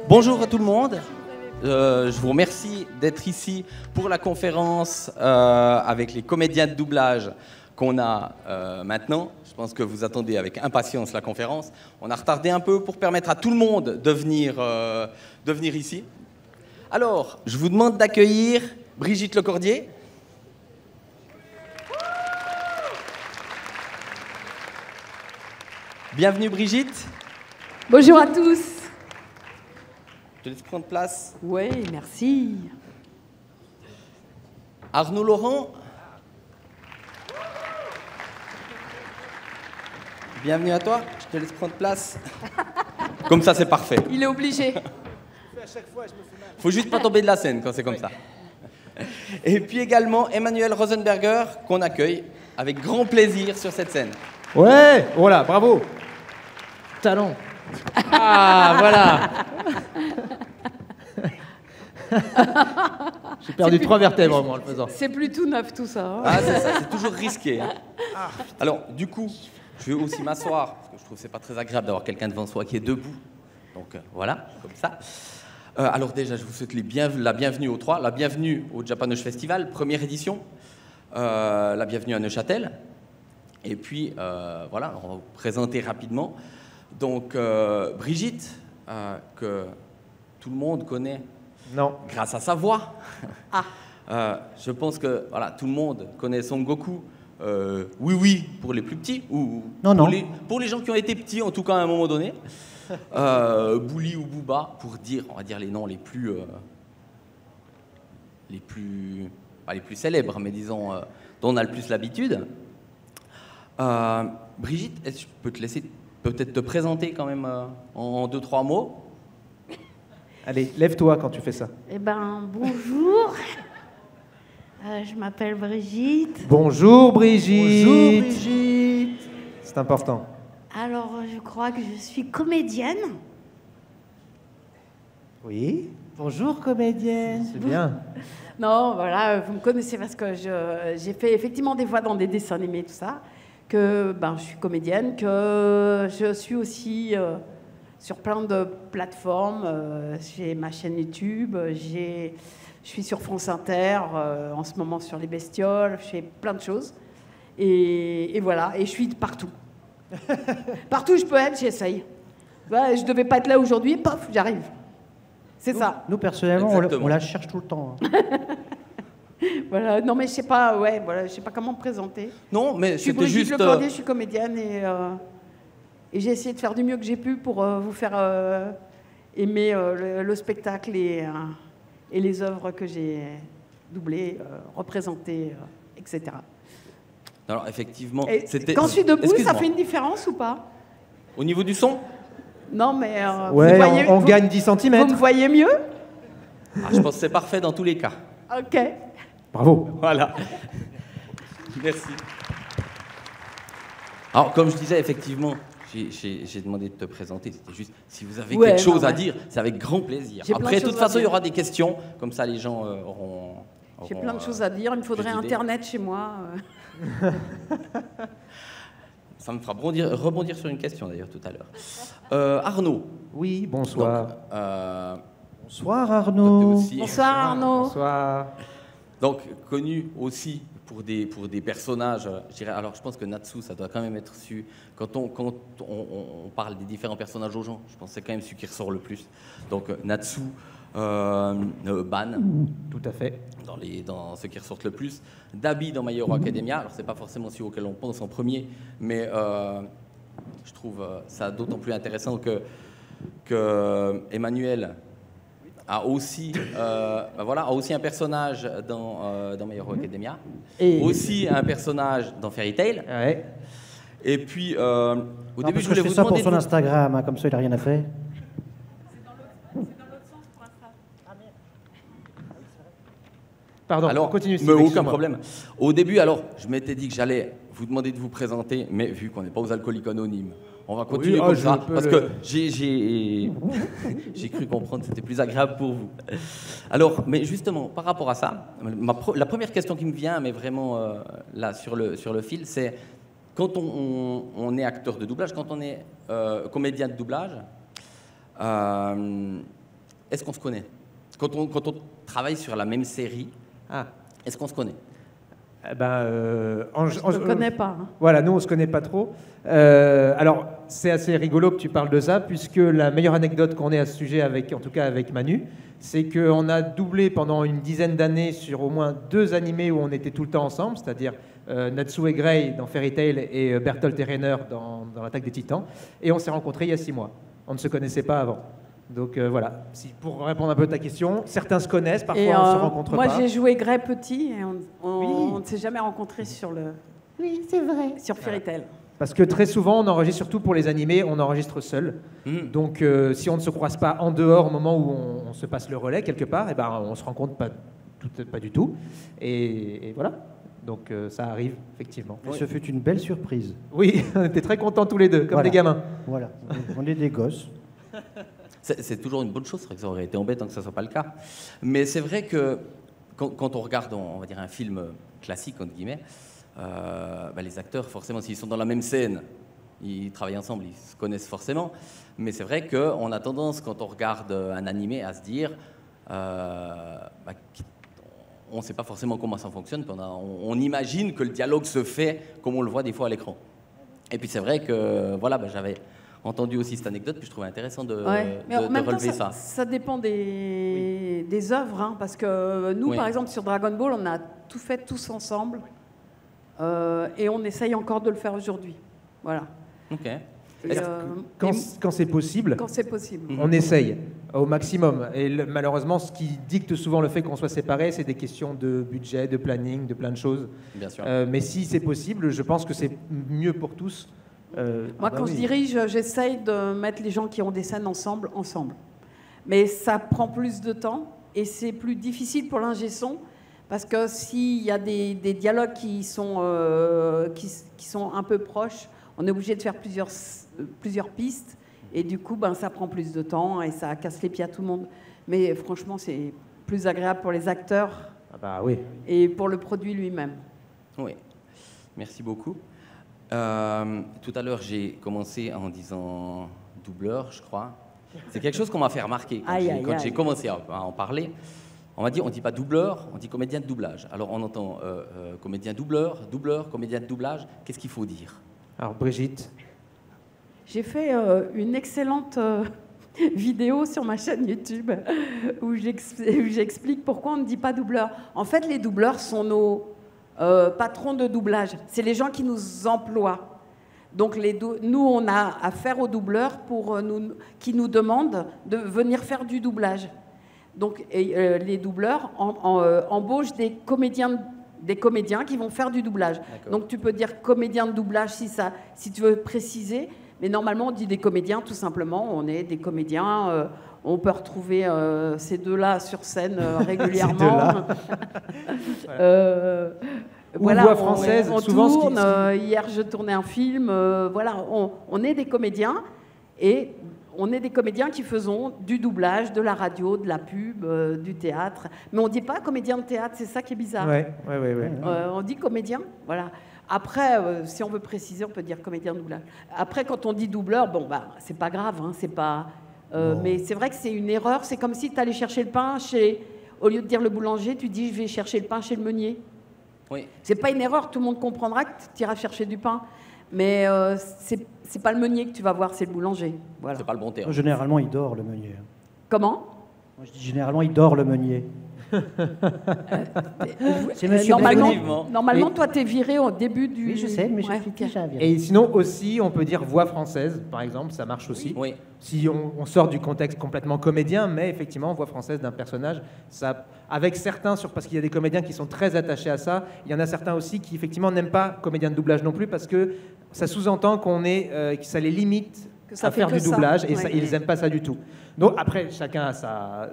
Bonjour à tout le monde. Je vous remercie d'être ici pour la conférence avec les comédiens de doublage qu'on a maintenant. Je pense que vous attendez avec impatience la conférence. On a retardé un peu pour permettre à tout le monde de venir ici. Alors, je vous demande d'accueillir Brigitte Lecordier. Bienvenue Brigitte. Bonjour à tous. Je te laisse prendre place. Oui, merci. Arnaud Laurent. Bienvenue à toi. Je te laisse prendre place. Comme ça, c'est parfait. Il est obligé. Faut juste pas tomber de la scène quand c'est comme ça. Et puis également Emmanuel Rosenberger, qu'on accueille avec grand plaisir sur cette scène. Ouais, voilà, bravo. Talent. Ah, voilà. J'ai perdu 3 vertèbres moi en le faisant. C'est plus tout neuf tout ça. Hein. Ah, c'est ça, c'est toujours risqué. Hein. Alors, du coup, je vais aussi m'asseoir, parce que je trouve que c'est pas très agréable d'avoir quelqu'un devant soi qui est debout. Donc voilà, comme ça. Alors déjà, je vous souhaite la bienvenue aux trois, la bienvenue au Japanoche Festival, première édition, la bienvenue à Neuchâtel. Et puis, voilà, on va vous présenter rapidement. Donc, Brigitte, que tout le monde connaît grâce à sa voix. Je pense que voilà, tout le monde connaît Son Goku. Oui, oui, pour les plus petits, ou pour les gens qui ont été petits, en tout cas à un moment donné. Bouli ou Booba, pour dire, on va dire les noms les plus célèbres, mais disons dont on a le plus l'habitude. Brigitte, est-ce que je peux te laisser peut-être te présenter quand même en 2-3 mots? Allez, lève-toi quand tu fais ça. Eh ben, bonjour. Je m'appelle Brigitte. Bonjour Brigitte. Bonjour Brigitte. C'est important. Alors, je crois que je suis comédienne. Oui. Bonjour comédienne. C'est bien. Non, voilà, vous me connaissez parce que j'ai fait effectivement des voix dans des dessins animés, tout ça. Que je suis comédienne, que je suis aussi sur plein de plateformes. J'ai ma chaîne YouTube, je suis sur France Inter, en ce moment sur Les Bestioles, je fais plein de choses. Et voilà, et je suis partout. Partout où je peux être, j'essaye. Ouais, je ne devais pas être là aujourd'hui, paf, j'arrive. C'est ça. Nous, personnellement, on la cherche tout le temps. Hein. Voilà, non mais je sais pas, je sais pas comment me présenter. Non, mais c'était juste. Je suis Brigitte Lecordier, je suis comédienne et j'ai essayé de faire du mieux que j'ai pu pour vous faire aimer le spectacle et les œuvres que j'ai doublées, représentées, etc. Alors effectivement, quand je suis debout, ça fait une différence ou pas? Au niveau du son? Non, mais ouais, vous voyez, on gagne 10 cm. Vous me voyez mieux? Je pense que c'est parfait dans tous les cas. Ok. Bravo. Voilà. Merci. Alors, comme je disais, effectivement, j'ai demandé de te présenter. C'était juste, si vous avez quelque chose à dire, c'est avec grand plaisir. Après, de toute façon, il y aura des questions. Comme ça, les gens auront j'ai plein de choses à dire. Il me faudrait Internet chez moi. Ça me fera rebondir sur une question, d'ailleurs, tout à l'heure. Arnaud. Oui, bonsoir. Donc, bonsoir, Arnaud. Bonsoir, Arnaud. Bonsoir. Donc, connu aussi pour des personnages, je dirais, alors je pense que Natsu, ça doit quand même être su, quand on parle des différents personnages aux gens, je pense que c'est quand même celui qui ressort le plus. Donc, Natsu, Ban, tout à fait, dans ceux qui ressortent le plus. Dabi dans My Hero Academia, alors c'est pas forcément celui auquel on pense en premier, mais je trouve ça d'autant plus intéressant que Emmanuel a aussi un personnage dans My Hero Academia, aussi un personnage dans Fairy Tail. Ouais. Et puis, au début, je voulais vous demander... ça pour son Instagram, hein, comme ça, il n'a rien à faire. C'est dans l'autre sens pour Insta. Pardon, alors, continue. Mais aucun problème. Au début, alors, je m'étais dit que j'allais vous demander de vous présenter, mais vu qu'on n'est pas aux alcooliques anonymes, on va continuer comme ça, parce que j'ai cru comprendre que c'était plus agréable pour vous. Alors, mais justement, par rapport à ça, la première question qui me vient, mais vraiment là sur le fil, c'est quand on est acteur de doublage, quand on est comédien de doublage, est-ce qu'on se connaît? Quand on travaille sur la même série, Ah. est-ce qu'on se connaît? Je ne te connais pas. Hein. Voilà, nous on se connaît pas trop. Alors c'est assez rigolo que tu parles de ça, puisque la meilleure anecdote qu'on ait à ce sujet, en tout cas avec Manu, c'est qu'on a doublé pendant une dizaine d'années sur au moins 2 animés où on était tout le temps ensemble, c'est-à-dire Natsu et Grey dans Fairy Tail et Bertolt et Rainer dans l'Attaque des Titans, et on s'est rencontrés il y a 6 mois. On ne se connaissait pas avant. Donc voilà, pour répondre un peu à ta question, certains se connaissent, parfois on se rencontre moi, pas. Moi j'ai joué Grey petit et on Oui. ne s'est jamais rencontrés sur Oui, c'est vrai. Fairy Tail. Parce que très souvent, on enregistre, surtout pour les animés, on enregistre seul. Donc, si on ne se croise pas en dehors au moment où on se passe le relais quelque part, eh ben, on se rencontre pas du tout. Et voilà. Donc, ça arrive, effectivement. Et ce fut une belle surprise. Oui, on était très contents tous les deux, comme Voilà. des gamins. Voilà, on est des gosses. C'est toujours une bonne chose, c'est vrai que ça aurait été embêtant que ça ne soit pas le cas. Mais c'est vrai que quand on regarde, on va dire, un film classique, entre guillemets, les acteurs, forcément, s'ils sont dans la même scène, ils travaillent ensemble, ils se connaissent forcément. Mais c'est vrai qu'on a tendance, quand on regarde un animé, à se dire on ne sait pas forcément comment ça fonctionne, puis on imagine que le dialogue se fait comme on le voit des fois à l'écran. Et puis c'est vrai que voilà, j'avais entendu aussi cette anecdote, puis je trouvais intéressant de relever ça. Ça dépend des œuvres, hein, parce que nous, par exemple, sur Dragon Ball, on a tout fait tous ensemble, et on essaye encore de le faire aujourd'hui. Voilà. Ok. Quand c'est possible, quand c'est possible, on essaye au maximum. Et malheureusement, ce qui dicte souvent le fait qu'on soit séparés, c'est des questions de budget, de planning, de plein de choses. Bien sûr. Mais si c'est possible, je pense que c'est mieux pour tous. Moi, quand je dirige, j'essaye de mettre les gens qui ont des scènes ensemble. Mais ça prend plus de temps et c'est plus difficile pour l'ingé son parce que s'il y a des dialogues qui sont un peu proches, on est obligé de faire plusieurs pistes et du coup, ça prend plus de temps et ça casse les pieds à tout le monde. Mais franchement, c'est plus agréable pour les acteurs et pour le produit lui-même. Oui, merci beaucoup. Tout à l'heure, j'ai commencé en disant doubleur, je crois. C'est quelque chose qu'on m'a fait remarquer quand j'ai commencé à en parler. On m'a dit, on ne dit pas doubleur, on dit comédien de doublage. Alors on entend comédien doubleur, comédien de doublage. Qu'est-ce qu'il faut dire? Alors Brigitte. J'ai fait une excellente vidéo sur ma chaîne YouTube où j'explique pourquoi on ne dit pas doubleur. En fait, les doubleurs sont nos patrons de doublage. C'est les gens qui nous emploient. Donc nous, on a affaire aux doubleurs qui nous demandent de venir faire du doublage. Donc les doubleurs embauchent des comédiens qui vont faire du doublage. Donc tu peux dire comédien de doublage si tu veux préciser. Mais normalement, on dit des comédiens, tout simplement. On est des comédiens. On peut retrouver ces deux-là sur scène régulièrement. Voix française, on souvent tourne. Hier, je tournais un film. On est des comédiens. Et on est des comédiens qui faisons du doublage, de la radio, de la pub, du théâtre. Mais on ne dit pas comédien de théâtre, c'est ça qui est bizarre. Ouais. On dit comédien, voilà. Après, si on veut préciser, on peut dire comédien de doublage. Après, quand on dit doubleur, c'est pas grave, hein, c'est pas. Mais c'est vrai que c'est une erreur. C'est comme si tu allais chercher le pain au lieu de dire le boulanger, tu dis je vais chercher le pain chez le meunier. Oui. C'est pas une erreur. Tout le monde comprendra que tu iras chercher du pain. Mais c'est pas le meunier que tu vas voir, c'est le boulanger. Voilà. C'est pas le bon terme. Généralement, il dort, le meunier. Comment? Moi, je dis généralement, il dort, le meunier. C'est monsieur Normalement, toi, t'es viré au début du... Oui, je sais, mais je suis déjà viré. Et sinon aussi, on peut dire voix française, par exemple, ça marche aussi. Oui. Si on sort du contexte complètement comédien, mais effectivement, voix française d'un personnage, ça, avec certains, parce qu'il y a des comédiens qui sont très attachés à ça, il y en a certains aussi qui effectivement n'aiment pas comédien de doublage non plus, parce que ça sous-entend que ça les limite à faire du doublage, et ils n'aiment pas ça du tout. Donc après, chacun a sa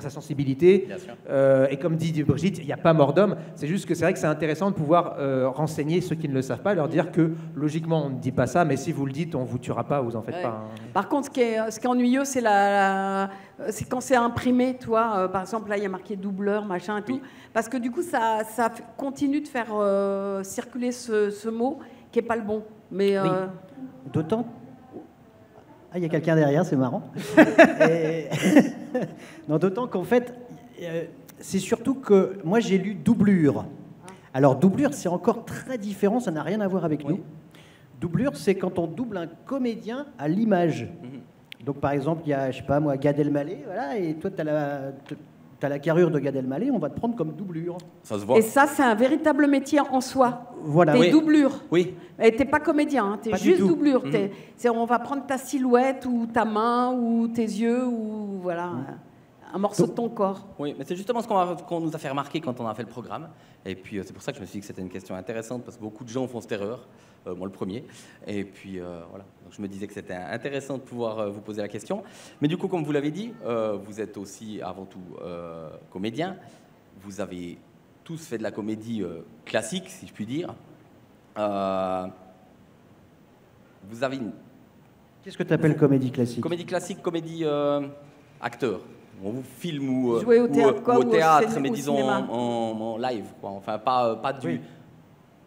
sensibilité. Et comme dit Brigitte, il n'y a pas mort d'homme. C'est juste que c'est vrai que c'est intéressant de pouvoir renseigner ceux qui ne le savent pas, leur dire que logiquement on ne dit pas ça, mais si vous le dites, on vous tuera pas, vous en faites pas. Hein. Par contre, ce qui est ennuyeux, c'est c'est quand c'est imprimé, toi. Par exemple, là, il y a marqué doubleur, machin et tout, parce que du coup, ça continue de faire circuler ce mot qui est pas le bon. Mais D'autant. Ah, il y a quelqu'un derrière, c'est marrant. Et... non, d'autant qu'en fait, c'est surtout que moi, j'ai lu doublure. Alors, doublure, c'est encore très différent, ça n'a rien à voir avec nous. Doublure, c'est quand on double un comédien à l'image. Donc, par exemple, il y a, je sais pas moi, Gad Elmaleh, voilà, et toi, tu as la carrure de Gad Elmaleh, on va te prendre comme doublure. Ça se voit. Et ça, c'est un véritable métier en soi. Voilà. T'es doublure. Oui. Et t'es pas comédien, hein, t'es Pas du juste tout. doublure. On va prendre ta silhouette ou ta main ou tes yeux ou voilà, un morceau de ton corps. Oui, mais c'est justement ce qu'on nous a fait remarquer quand on a fait le programme. Et puis c'est pour ça que je me suis dit que c'était une question intéressante, parce que beaucoup de gens font cette erreur, moi le premier. Et puis voilà, donc je me disais que c'était intéressant de pouvoir vous poser la question. Mais du coup, comme vous l'avez dit, vous êtes aussi avant tout comédien. Vous avez tous fait de la comédie classique, si je puis dire. Vous avez une Qu'est-ce que tu appelles comédie classique? comédie classique, comédie acteur. On vous filme ou Jouer au théâtre, ou quoi, au ou au théâtre, mais disons cinéma. en live, quoi. Enfin pas Oui.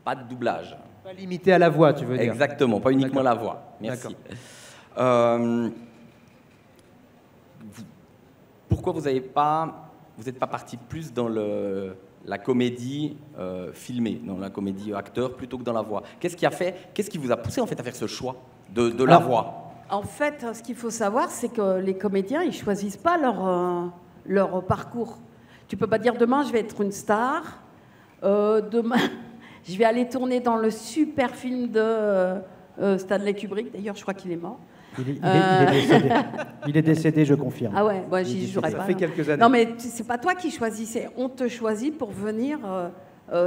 de doublage. Pas limité à la voix, tu veux dire. Exactement, pas uniquement la voix. Merci. Pourquoi vous n'êtes pas parti plus dans la comédie filmée, dans la comédie acteur, plutôt que dans la voix? Qu'est-ce qui vous a poussé en fait à faire ce choix de la voix? En fait, ce qu'il faut savoir, c'est que les comédiens, ils choisissent pas leur parcours. Tu peux pas dire demain, je vais être une star. Demain, je vais aller tourner dans le super film de Stanley Kubrick. D'ailleurs, je crois qu'il est mort. Il est décédé. Il est décédé, je confirme. Ah ouais, bon, j'y jouerai pas. Ça fait quelques années. Non, mais c'est pas toi qui choisissais. On te choisit pour venir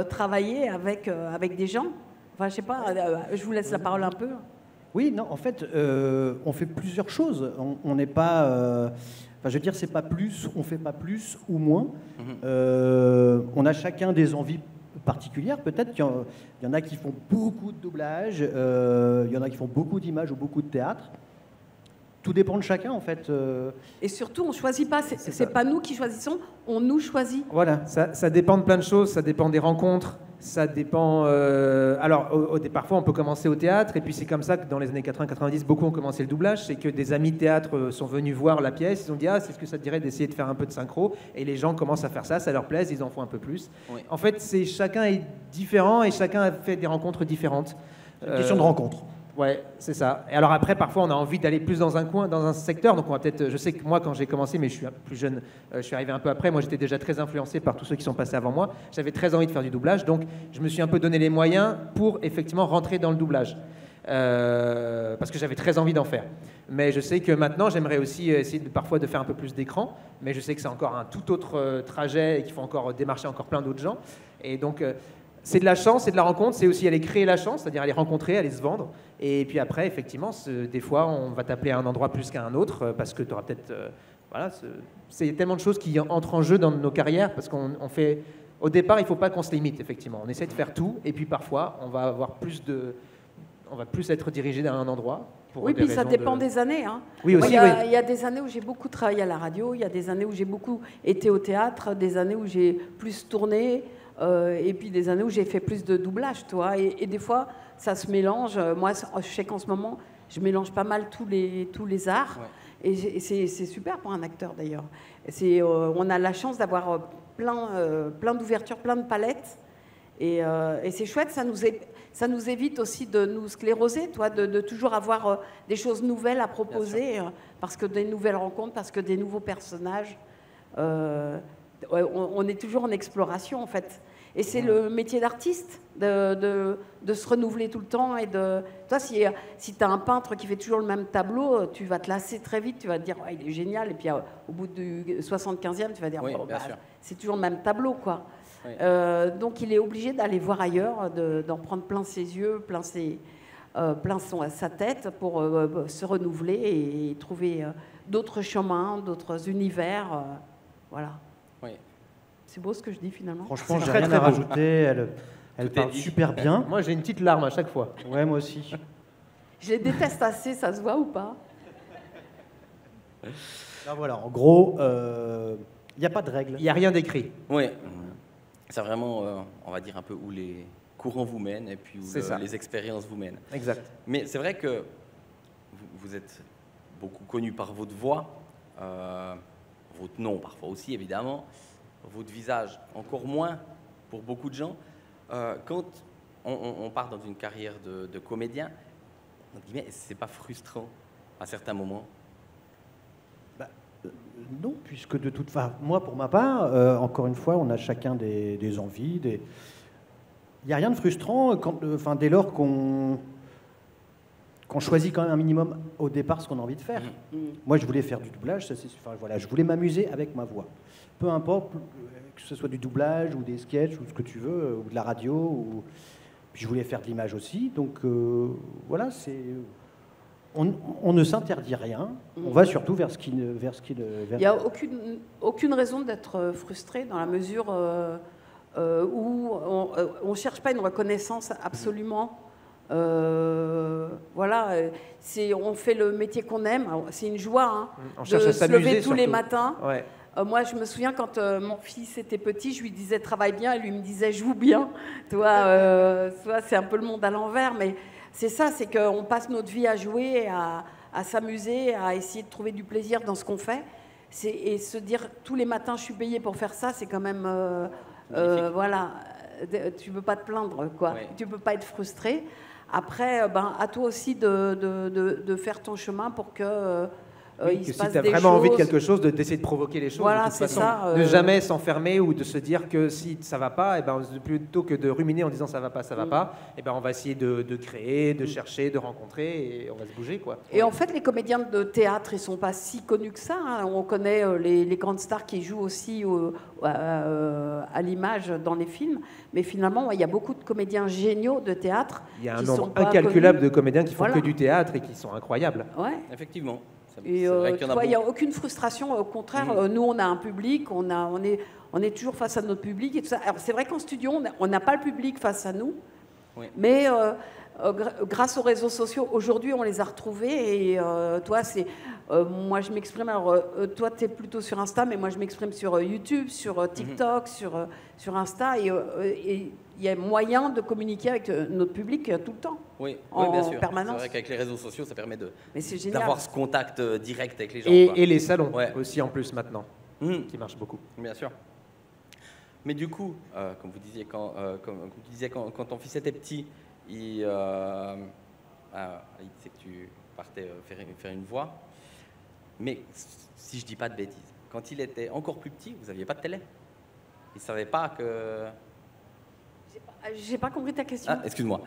travailler avec des gens. Enfin, je sais pas. Je vous laisse la parole un peu. Oui, non, en fait, on fait plusieurs choses. On n'est pas... Enfin, je veux dire, c'est pas plus, on fait pas plus ou moins. On a chacun des envies particulières. Peut-être qu'il y en a qui font beaucoup de doublage, il y en a qui font beaucoup d'images ou beaucoup de théâtre. Tout dépend de chacun, en fait. Et surtout, on choisit pas. C'est pas nous qui choisissons, on nous choisit. Voilà, ça dépend de plein de choses, ça dépend des rencontres, ça dépend... Alors, parfois, on peut commencer au théâtre, et puis c'est comme ça que dans les années 80-90, beaucoup ont commencé le doublage, c'est que des amis de théâtre sont venus voir la pièce, ils ont dit « Ah, c'est ce que ça te dirait d'essayer de faire un peu de synchro ?» Et les gens commencent à faire ça leur plaise, ils en font un peu plus. Oui. En fait, chacun est différent, et chacun a fait des rencontres différentes. C'est une question de rencontre. Ouais, c'est ça. Et alors après, parfois, on a envie d'aller plus dans un coin, dans un secteur. Donc on va peut-être. Je sais que moi, quand j'ai commencé, mais je suis plus jeune, je suis arrivé un peu après. Moi, j'étais déjà très influencé par tous ceux qui sont passés avant moi. J'avais très envie de faire du doublage, donc je me suis un peu donné les moyens pour effectivement rentrer dans le doublage, parce que j'avais très envie d'en faire. Mais je sais que maintenant, j'aimerais aussi essayer parfois de faire un peu plus d'écran. Mais je sais que c'est encore un tout autre trajet et qu'il faut encore démarcher encore plein d'autres gens. Et donc c'est de la chance, c'est de la rencontre, c'est aussi aller créer la chance, c'est-à-dire aller rencontrer, aller se vendre. Et puis après, effectivement, des fois, on va t'appeler à un endroit plus qu'à un autre, parce que tu auras peut-être... voilà, c'est tellement de choses qui entrent en jeu dans nos carrières, parce qu'on fait... Au départ, il ne faut pas qu'on se limite, effectivement. On essaie de faire tout, et puis parfois, on va avoir on va plus être dirigé vers un endroit. Oui, puis ça dépend des années. Hein. Oui, aussi, il y a des années où j'ai beaucoup travaillé à la radio, il y a des années où j'ai beaucoup été au théâtre, des années où j'ai plus tourné... et puis des années où j'ai fait plus de doublage, toi. Et des fois, ça se mélange. Moi, je sais qu'en ce moment, je mélange pas mal tous les arts. Ouais. Et c'est super pour un acteur, d'ailleurs. On a la chance d'avoir plein d'ouvertures, plein de palettes. Et c'est chouette, ça nous évite aussi de nous scléroser, toi, de toujours avoir des choses nouvelles à proposer, parce que des nouvelles rencontres, parce que des nouveaux personnages. On est toujours en exploration, en fait. Et c'est le métier d'artiste, de se renouveler tout le temps. Et toi, si tu as un peintre qui fait toujours le même tableau, tu vas te lasser très vite, tu vas te dire il est génial. Et puis au bout du 75e, tu vas dire c'est toujours le même tableau, quoi. Oui. Donc il est obligé d'aller voir ailleurs, d'en prendre plein ses yeux, plein sa tête pour se renouveler et trouver d'autres chemins, d'autres univers. Voilà. Oui. C'est beau ce que je dis finalement. Franchement, j'ai rien à rajouter. Elle parle super bien. Moi, j'ai une petite larme à chaque fois. Ouais, moi aussi. Je les déteste assez, ça se voit ou pas? Alors voilà, en gros, il n'y a pas de règle. Il n'y a rien d'écrit. Oui. C'est vraiment, on va dire, un peu où les courants vous mènent et puis où les expériences vous mènent. Exact. Mais c'est vrai que vous êtes beaucoup connu par votre voix, votre nom parfois aussi évidemment, votre visage encore moins pour beaucoup de gens. Quand on part dans une carrière de comédien, entre guillemets, c'est pas frustrant à certains moments? Non, puisque de toute façon, moi pour ma part, encore une fois, on a chacun des envies. Il n'y a rien de frustrant dès lors qu'on choisit quand même un minimum au départ ce qu'on a envie de faire. Moi, je voulais faire du doublage, je voulais m'amuser avec ma voix. Peu importe que ce soit du doublage ou des sketchs ou ce que tu veux, ou de la radio. Puis je voulais faire de l'image aussi. Donc voilà, on ne s'interdit rien. On va surtout vers ce qui ne... Il n'y a aucune raison d'être frustré dans la mesure où on ne cherche pas une reconnaissance absolument. Voilà, on fait le métier qu'on aime. C'est une joie On de cherche à se s'amuser lever tous les surtout. matins. Ouais. Moi, je me souviens quand mon fils était petit, je lui disais travaille bien, et lui me disait joue bien. Toi, c'est un peu le monde à l'envers, mais c'est ça, c'est qu'on passe notre vie à jouer, à s'amuser, à essayer de trouver du plaisir dans ce qu'on fait. Et se dire tous les matins je suis payé pour faire ça, c'est quand même voilà, tu peux pas te plaindre quoi. Ouais. Tu peux pas être frustré. Après, à toi aussi de faire ton chemin pour que il se si passe tu as des vraiment envie de choses. quelque chose, d'essayer de provoquer les choses. Voilà, de toute c'est façon. ça, Ne jamais s'enfermer ou de se dire que si ça va pas, plutôt que de ruminer en disant ça va pas, on va essayer de créer, de chercher, de rencontrer et on va se bouger quoi. Et en fait, les comédiens de théâtre, ils sont pas si connus que ça. On connaît les grandes stars qui jouent aussi à l'image dans les films. Mais finalement, il y a beaucoup de comédiens géniaux de théâtre. Il y a un qui nombre sont pas incalculable connus. de comédiens qui font Voilà. que du théâtre et qui sont incroyables. Ouais. Effectivement. Et C'est vrai qu'il y en a il n'y a beaucoup. aucune frustration. Au contraire, nous, on a un public, on est toujours face à notre public et tout ça. Alors, c'est vrai qu'en studio, on n'a pas le public face à nous, Oui. mais grâce aux réseaux sociaux, aujourd'hui, on les a retrouvés. Et toi, moi, je m'exprime. Alors, toi, tu es plutôt sur Insta, mais moi, je m'exprime sur YouTube, sur TikTok, sur Insta. Et il y a moyen de communiquer avec notre public tout le temps. Oui, en bien sûr. permanence. C'est vrai qu'avec les réseaux sociaux, ça permet Mais c'est génial. d'avoir ce contact direct avec les gens. quoi. Et les salons Ouais. aussi en plus maintenant, Mhm. qui marchent beaucoup. Bien sûr. Mais du coup, comme vous disiez, comme tu disais, quand ton fils était petit, il disait que tu partais faire une voix. Mais si je dis pas de bêtises, quand il était encore plus petit, vous n'aviez pas de télé. Il ne savait pas que... J'ai pas compris ta question. Ah, excuse-moi.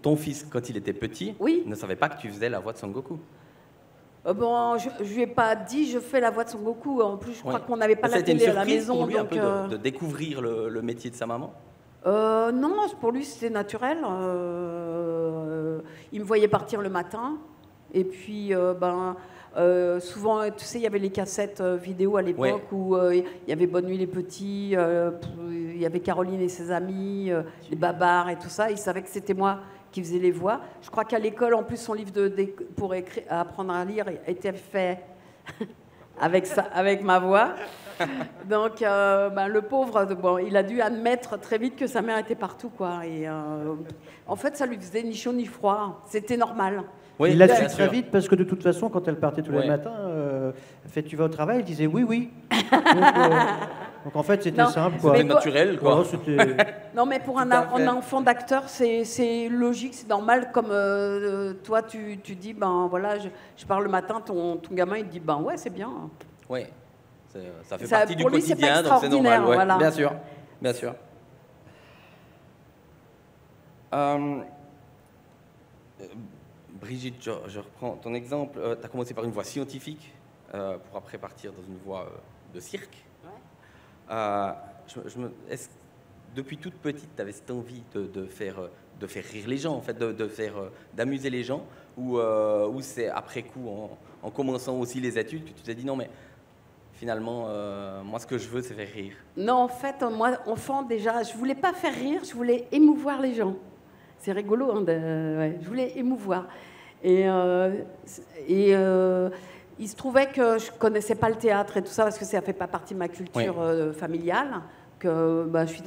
Ton fils, quand il était petit, Oui. ne savait pas que tu faisais la voix de Son Goku. Bon, je lui ai pas dit je fais la voix de Son Goku. En plus, je crois Ouais. qu'on n'avait pas Ça a la été une télé à la surprise maison. pour lui un Donc, peu de découvrir le métier de sa maman. non, pour lui c'était naturel. Il me voyait partir le matin. Et puis, souvent, tu sais, il y avait les cassettes vidéo à l'époque où il y avait Bonne Nuit les Petits, il y avait Caroline et ses amis, les Babar et tout ça. Il savait que c'était moi qui faisais les voix. Je crois qu'à l'école, en plus, son livre pour apprendre à lire était fait avec ma voix. Donc, le pauvre, il a dû admettre très vite que sa mère était partout, quoi. Et en fait, ça lui faisait ni chaud ni froid. C'était normal. Oui, Il l'a bien su sûr. très vite parce que de toute façon, quand elle partait tous les Ouais. matins, elle fait tu vas au travail, elle disait oui, oui. Donc en fait, c'était Non, simple. Quoi. C'était naturel, quoi. Ouais, c'était- Non, mais pour un fait. enfant d'acteur, c'est logique, c'est normal. Comme toi, tu dis, voilà, je parle le matin, ton gamin, il te dit, ouais, c'est bien. Oui, ça fait Ça, partie du pour lui, c'est pas quotidien, donc c'est normal. extraordinaire, Ouais. voilà. Bien sûr, bien sûr. Brigitte, je reprends ton exemple. Tu as commencé par une voix scientifique pour après partir dans une voix de cirque. Est-ce que depuis toute petite, tu avais cette envie de faire rire les gens, en fait, d'amuser les gens, ou c'est après coup, en commençant aussi les études, que tu t'es dit non, mais finalement, moi, ce que je veux, c'est faire rire. Non, en fait, moi, enfant, déjà, je voulais pas faire rire, je voulais émouvoir les gens. C'est rigolo, hein, je voulais émouvoir. Et il se trouvait que je connaissais pas le théâtre et tout ça, parce que ça fait pas partie de ma culture familiale, que je suis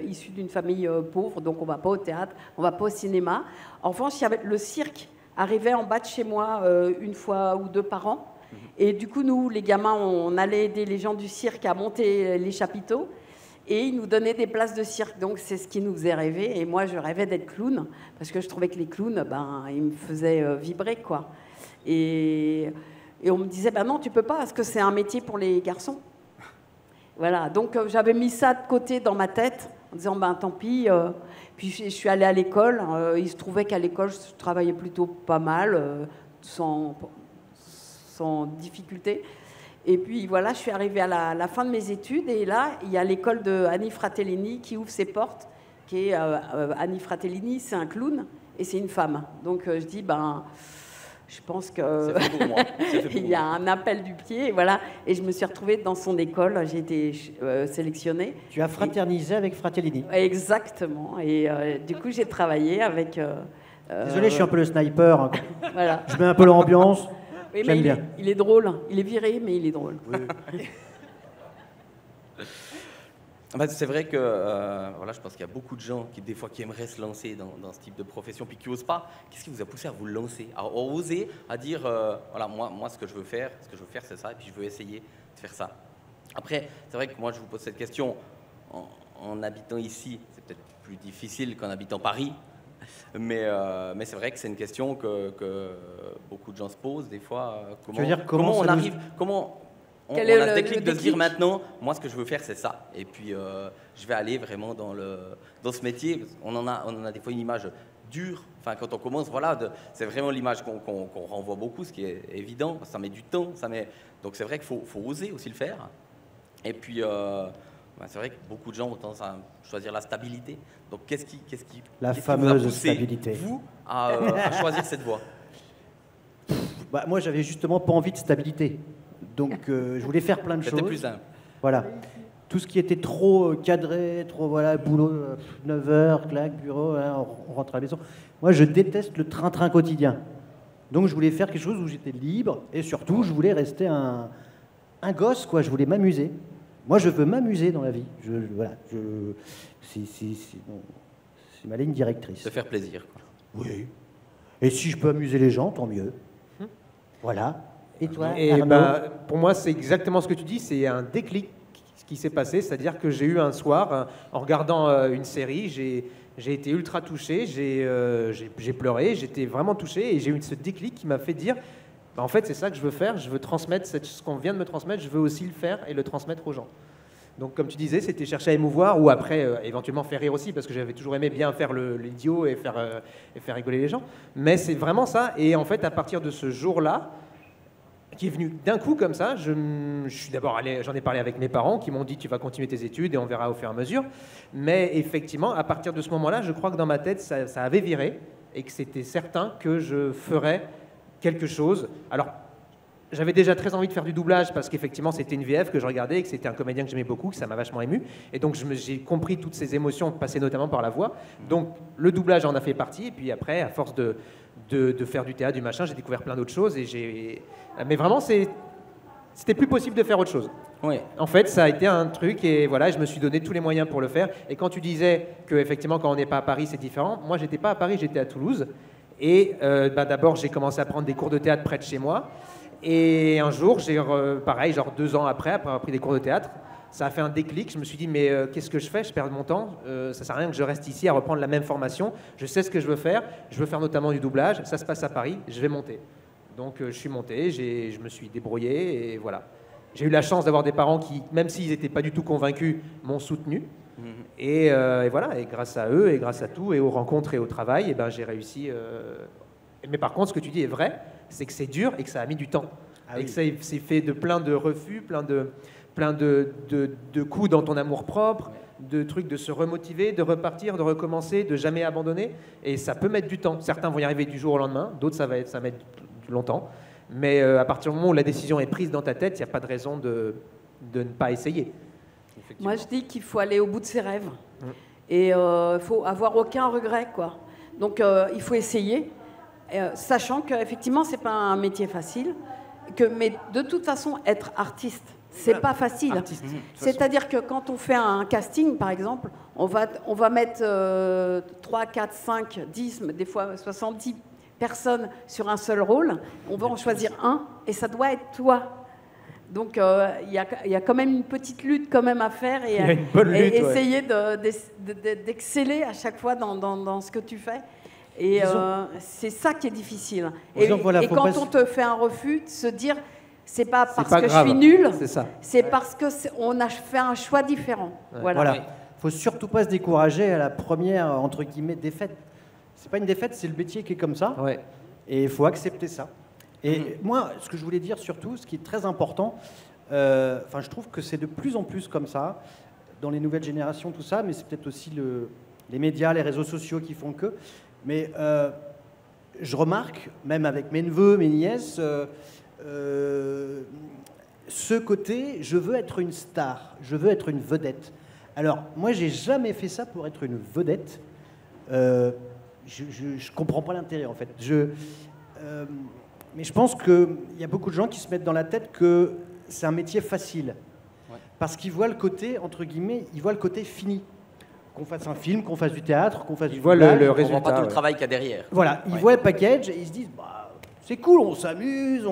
issue d'une famille pauvre, donc on va pas au théâtre, on va pas au cinéma. En revanche, il y avait le cirque arrivait en bas de chez moi une fois ou deux par an. Et du coup, nous, les gamins, on allait aider les gens du cirque à monter les chapiteaux. Et ils nous donnaient des places de cirque. Donc, c'est ce qui nous faisait rêver. Et moi, je rêvais d'être clown. Parce que je trouvais que les clowns, ils me faisaient vibrer, quoi. Et on me disait, non, tu peux pas, parce que c'est un métier pour les garçons. Voilà. Donc, j'avais mis ça de côté dans ma tête, en disant, tant pis. Puis, je suis allée à l'école. Il se trouvait qu'à l'école, je travaillais plutôt pas mal, sans difficulté. Et puis voilà, je suis arrivée à la fin de mes études et là, il y a l'école de Annie Fratellini qui ouvre ses portes. Annie Fratellini, c'est un clown et c'est une femme. Donc je dis, je pense que il y a un appel du pied. Et voilà, et je me suis retrouvée dans son école. J'ai été sélectionnée. Tu as fraternisé avec Fratellini. Exactement. Et du coup, j'ai travaillé avec... Désolé, je suis un peu le sniper. Hein. Voilà. Je mets un peu l'ambiance. Oui, j'aime bien. Il est drôle. Il est viré, mais il est drôle. Oui. C'est vrai que je pense qu'il y a beaucoup de gens qui, des fois, qui aimeraient se lancer dans ce type de profession, puis qui n'osent pas. Qu'est-ce qui vous a poussé à vous lancer, à oser, à dire, moi, ce que je veux faire, c'est ça, et puis je veux essayer de faire ça. Après, c'est vrai que moi, je vous pose cette question en habitant ici. C'est peut-être plus difficile qu'en habitant Paris. Mais c'est vrai que c'est une question que beaucoup de gens se posent des fois. Comment on arrive, comment on a le déclic de se dire maintenant, moi ce que je veux faire c'est ça. Et puis je vais aller vraiment dans ce métier. On en a des fois une image dure. Enfin quand on commence, c'est vraiment l'image qu'on renvoie beaucoup, ce qui est évident. Ça met du temps, donc c'est vrai qu'il faut oser aussi le faire. Et puis c'est vrai que beaucoup de gens ont tendance à choisir la stabilité. Donc, qu'est-ce qui la qu'est-ce fameuse qui vous a poussé, stabilité. Vous, à choisir cette voie? Moi, j'avais justement pas envie de stabilité. Donc, je voulais faire plein de choses. C'était plus simple. Voilà. Tout ce qui était trop cadré, trop, boulot, 9h, claque, bureau, on rentre à la maison. Moi, je déteste le train-train quotidien. Donc, je voulais faire quelque chose où j'étais libre. Et surtout, je voulais rester un gosse, quoi. Je voulais m'amuser. Moi, je veux m'amuser dans la vie. C'est ma ligne directrice. Se faire plaisir. Oui. Et si je peux amuser les gens, tant mieux. Voilà. Et toi, pour moi, c'est exactement ce que tu dis. C'est un déclic ce qui s'est passé. C'est-à-dire que j'ai eu un soir, en regardant une série, j'ai été ultra touché, j'ai pleuré, j'étais vraiment touché. Et j'ai eu ce déclic qui m'a fait dire... en fait, c'est ça que je veux faire. Je veux transmettre ce qu'on vient de me transmettre. Je veux aussi le faire et le transmettre aux gens. Donc, comme tu disais, c'était chercher à émouvoir ou après, éventuellement, faire rire aussi, parce que j'avais toujours aimé bien faire l'idiot et faire rigoler les gens. Mais c'est vraiment ça. Et en fait, à partir de ce jour-là, qui est venu d'un coup comme ça, je suis d'abord allé, j'en ai parlé avec mes parents qui m'ont dit tu vas continuer tes études et on verra au fur et à mesure. Mais effectivement, à partir de ce moment-là, je crois que dans ma tête, ça avait viré et que c'était certain que je ferais quelque chose. Alors, j'avais déjà très envie de faire du doublage parce qu'effectivement, c'était une VF que je regardais et que c'était un comédien que j'aimais beaucoup, que ça m'a vachement ému. Et donc, j'ai compris toutes ces émotions passées notamment par la voix. Donc, le doublage en a fait partie. Et puis après, à force de faire du théâtre, du machin, j'ai découvert plein d'autres choses. Mais vraiment, c'était plus possible de faire autre chose. Oui. En fait, ça a été un truc et voilà, je me suis donné tous les moyens pour le faire. Et quand tu disais que effectivement, quand on n'est pas à Paris, c'est différent. Moi, j'étais pas à Paris, j'étais à Toulouse. Et d'abord, j'ai commencé à prendre des cours de théâtre près de chez moi. Et un jour, pareil, genre 2 ans après avoir pris des cours de théâtre, ça a fait un déclic. Je me suis dit, mais qu'est-ce que je fais? Je perds mon temps. Ça sert à rien que je reste ici à reprendre la même formation. Je sais ce que je veux faire. Je veux faire notamment du doublage. Ça se passe à Paris. Je vais monter. Donc, je suis monté. Je me suis débrouillé. Et voilà. J'ai eu la chance d'avoir des parents qui, même s'ils n'étaient pas du tout convaincus, m'ont soutenu. Et voilà. Et grâce à eux, et grâce à tout, et aux rencontres et au travail, j'ai réussi. Mais par contre, ce que tu dis est vrai. C'est que c'est dur et que ça a mis du temps. Et que c'est fait de plein de refus, plein de coups dans ton amour-propre, de trucs de se remotiver, de repartir, de recommencer, de jamais abandonner. Et ça peut mettre du temps. Certains vont y arriver du jour au lendemain, d'autres ça va mettre longtemps. Mais à partir du moment où la décision est prise dans ta tête, il n'y a pas de raison de ne pas essayer. Moi, je dis qu'il faut aller au bout de ses rêves. Et il faut avoir aucun regret, quoi. Donc, il faut essayer. Sachant qu'effectivement, c'est pas un métier facile, mais de toute façon, être artiste, c'est pas facile. C'est-à-dire que quand on fait un casting, par exemple, on va mettre 3, 4, 5, 10, des fois 70 personnes sur un seul rôle, on va en choisir un et ça doit être toi. Donc il y a quand même une petite lutte quand même à faire et, Il y a une bonne lutte, essayer d'exceller à chaque fois dans ce que tu fais. Et c'est ça qui est difficile. Et quand on te fait un refus, de se dire c'est pas parce que je suis nulle, c'est parce que on a fait un choix différent. Ouais. Voilà. Faut surtout pas se décourager à la première entre guillemets défaite. C'est pas une défaite, c'est le métier qui est comme ça. Ouais. Et il faut accepter ça. Et moi, ce que je voulais dire surtout, ce qui est très important, je trouve que c'est de plus en plus comme ça, dans les nouvelles générations, tout ça, mais c'est peut-être aussi les médias, les réseaux sociaux qui font que. Mais je remarque, même avec mes neveux, mes nièces, ce côté, je veux être une star, je veux être une vedette. Alors, moi, j'ai jamais fait ça pour être une vedette. Je comprends pas l'intérêt, en fait. Mais je pense qu'il y a beaucoup de gens qui se mettent dans la tête que c'est un métier facile. Ouais. Parce qu'ils voient le côté, entre guillemets, ils voient le côté fini. Qu'on fasse un film, qu'on fasse du théâtre, qu'on fasse du doublage. Le résultat. On voit pas tout le travail qu'il y a derrière. Voilà, ils voient le package et ils se disent, c'est cool, on s'amuse.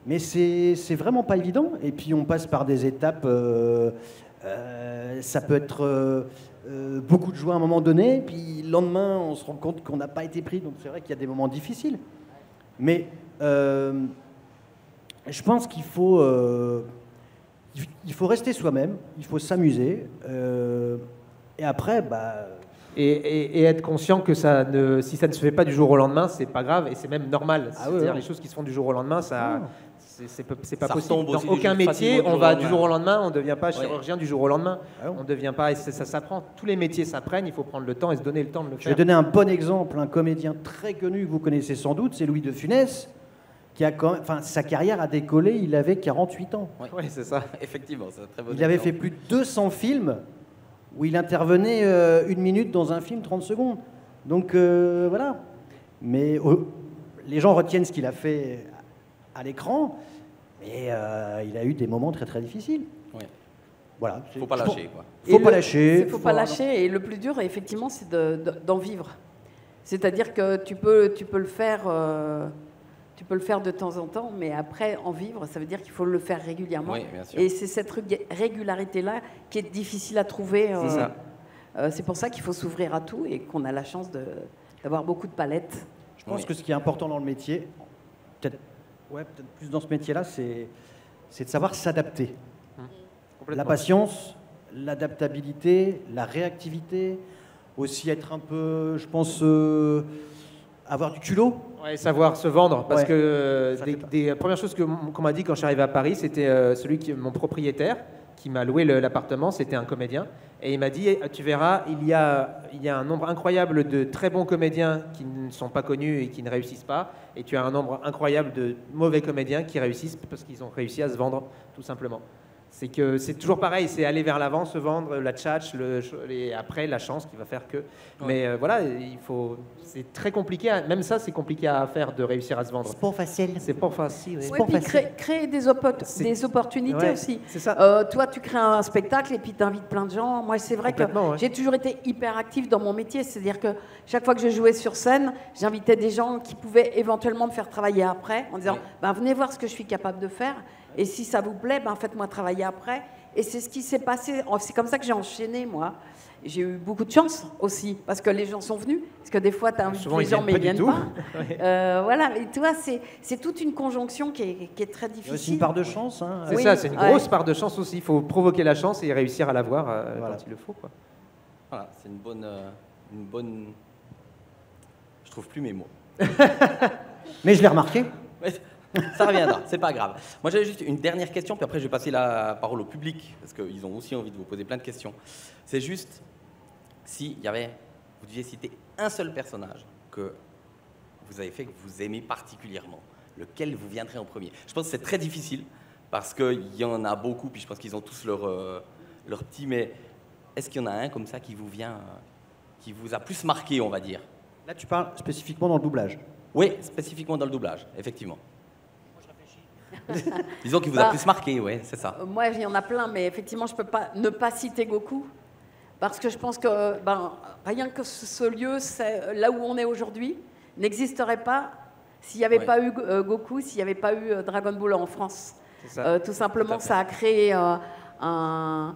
Mais c'est vraiment pas évident. Et puis on passe par des étapes, ça peut être beaucoup de joie à un moment donné, puis le lendemain on se rend compte qu'on n'a pas été pris. Donc c'est vrai qu'il y a des moments difficiles. Mais je pense qu'il faut rester soi-même, il faut s'amuser, et après, et être conscient que si ça ne se fait pas du jour au lendemain, c'est pas grave et c'est même normal. C'est-à-dire les choses qui se font du jour au lendemain, c'est pas possible. Dans aucun métier, on va du jour au lendemain, on ne devient pas chirurgien du jour au lendemain. On ne devient pas, et ça s'apprend. Tous les métiers s'apprennent, il faut prendre le temps et se donner le temps de le faire. Je vais donner un bon exemple, un comédien très connu que vous connaissez sans doute, c'est Louis de Funès, qui a quand même, sa carrière a décollé, il avait 48 ans. Oui, c'est ça, effectivement. C'est un très bon il avait fait plus de 200 films où il intervenait 1 minute dans un film, 30 secondes. Donc voilà. Mais les gens retiennent ce qu'il a fait à l'écran, mais il a eu des moments très très difficiles. Ouais. Voilà. Faut pas lâcher, quoi. Faut pas lâcher. Faut pas lâcher. Et le plus dur, effectivement, c'est d'en vivre. C'est-à-dire que tu peux le faire. Tu peux le faire de temps en temps, mais après, en vivre, ça veut dire qu'il faut le faire régulièrement. Oui, bien sûr. Et c'est cette régularité-là qui est difficile à trouver. C'est pour ça qu'il faut s'ouvrir à tout et qu'on a la chance d'avoir beaucoup de palettes. Je pense que ce qui est important dans le métier, peut-être plus dans ce métier-là, c'est de savoir s'adapter. La patience, l'adaptabilité, la réactivité, aussi être un peu, je pense, avoir du culot. Ouais, savoir se vendre, parce que des premières choses qu'on m'a dit quand je suis arrivé à Paris, c'était mon propriétaire qui m'a loué l'appartement, c'était un comédien, et il m'a dit, tu verras, il y a un nombre incroyable de très bons comédiens qui ne sont pas connus et qui ne réussissent pas, et tu as un nombre incroyable de mauvais comédiens qui réussissent parce qu'ils ont réussi à se vendre, tout simplement. C'est que c'est toujours pareil, c'est aller vers l'avant, se vendre, la tchatch, et après la chance qui va faire que. Mais voilà, c'est très compliqué, même ça c'est compliqué à faire de réussir à se vendre. C'est pas facile. C'est pas facile. Oui, puis créer des opportunités aussi. C'est ça. Toi, tu crées un spectacle et puis tu invites plein de gens. Moi, c'est vrai que j'ai toujours été hyper active dans mon métier, c'est-à-dire que chaque fois que je jouais sur scène, j'invitais des gens qui pouvaient éventuellement me faire travailler après, en disant venez voir ce que je suis capable de faire. Et si ça vous plaît, faites-moi travailler après. Et c'est ce qui s'est passé. C'est comme ça que j'ai enchaîné, moi. J'ai eu beaucoup de chance aussi, parce que les gens sont venus. Parce que des fois, tu invites les gens, mais ils viennent pas. Voilà. Et tu vois, c'est toute une conjonction qui est très difficile. Il y a aussi une part de chance. Hein. C'est ça, c'est une grosse part de chance aussi. Il faut provoquer la chance et réussir à l'avoir quand il le faut. Quoi. Voilà, c'est une bonne... Je trouve plus mes mots. Mais je l'ai remarqué. Ça reviendra, c'est pas grave. Moi, j'avais juste une dernière question, puis après, je vais passer la parole au public, parce qu'ils ont aussi envie de vous poser plein de questions. C'est juste, vous deviez citer un seul personnage que vous avez fait, que vous aimez particulièrement, lequel vous viendrez en premier. Je pense que c'est très difficile, parce qu'il y en a beaucoup, puis je pense qu'ils ont tous leur petit, mais est-ce qu'il y en a un comme ça qui vous a plus marqué, on va dire? Là, tu parles spécifiquement dans le doublage. Oui, spécifiquement dans le doublage, effectivement. Disons qu'il vous a plus marqué, ouais, c'est ça. Moi, il y en a plein, mais effectivement, je ne peux pas ne pas citer Goku, parce que je pense que rien que ce lieu, c'est là où on est aujourd'hui. n'existerait pas s'il n'y avait pas eu Goku, s'il n'y avait pas eu Dragon Ball en France. Tout simplement, ça a créé un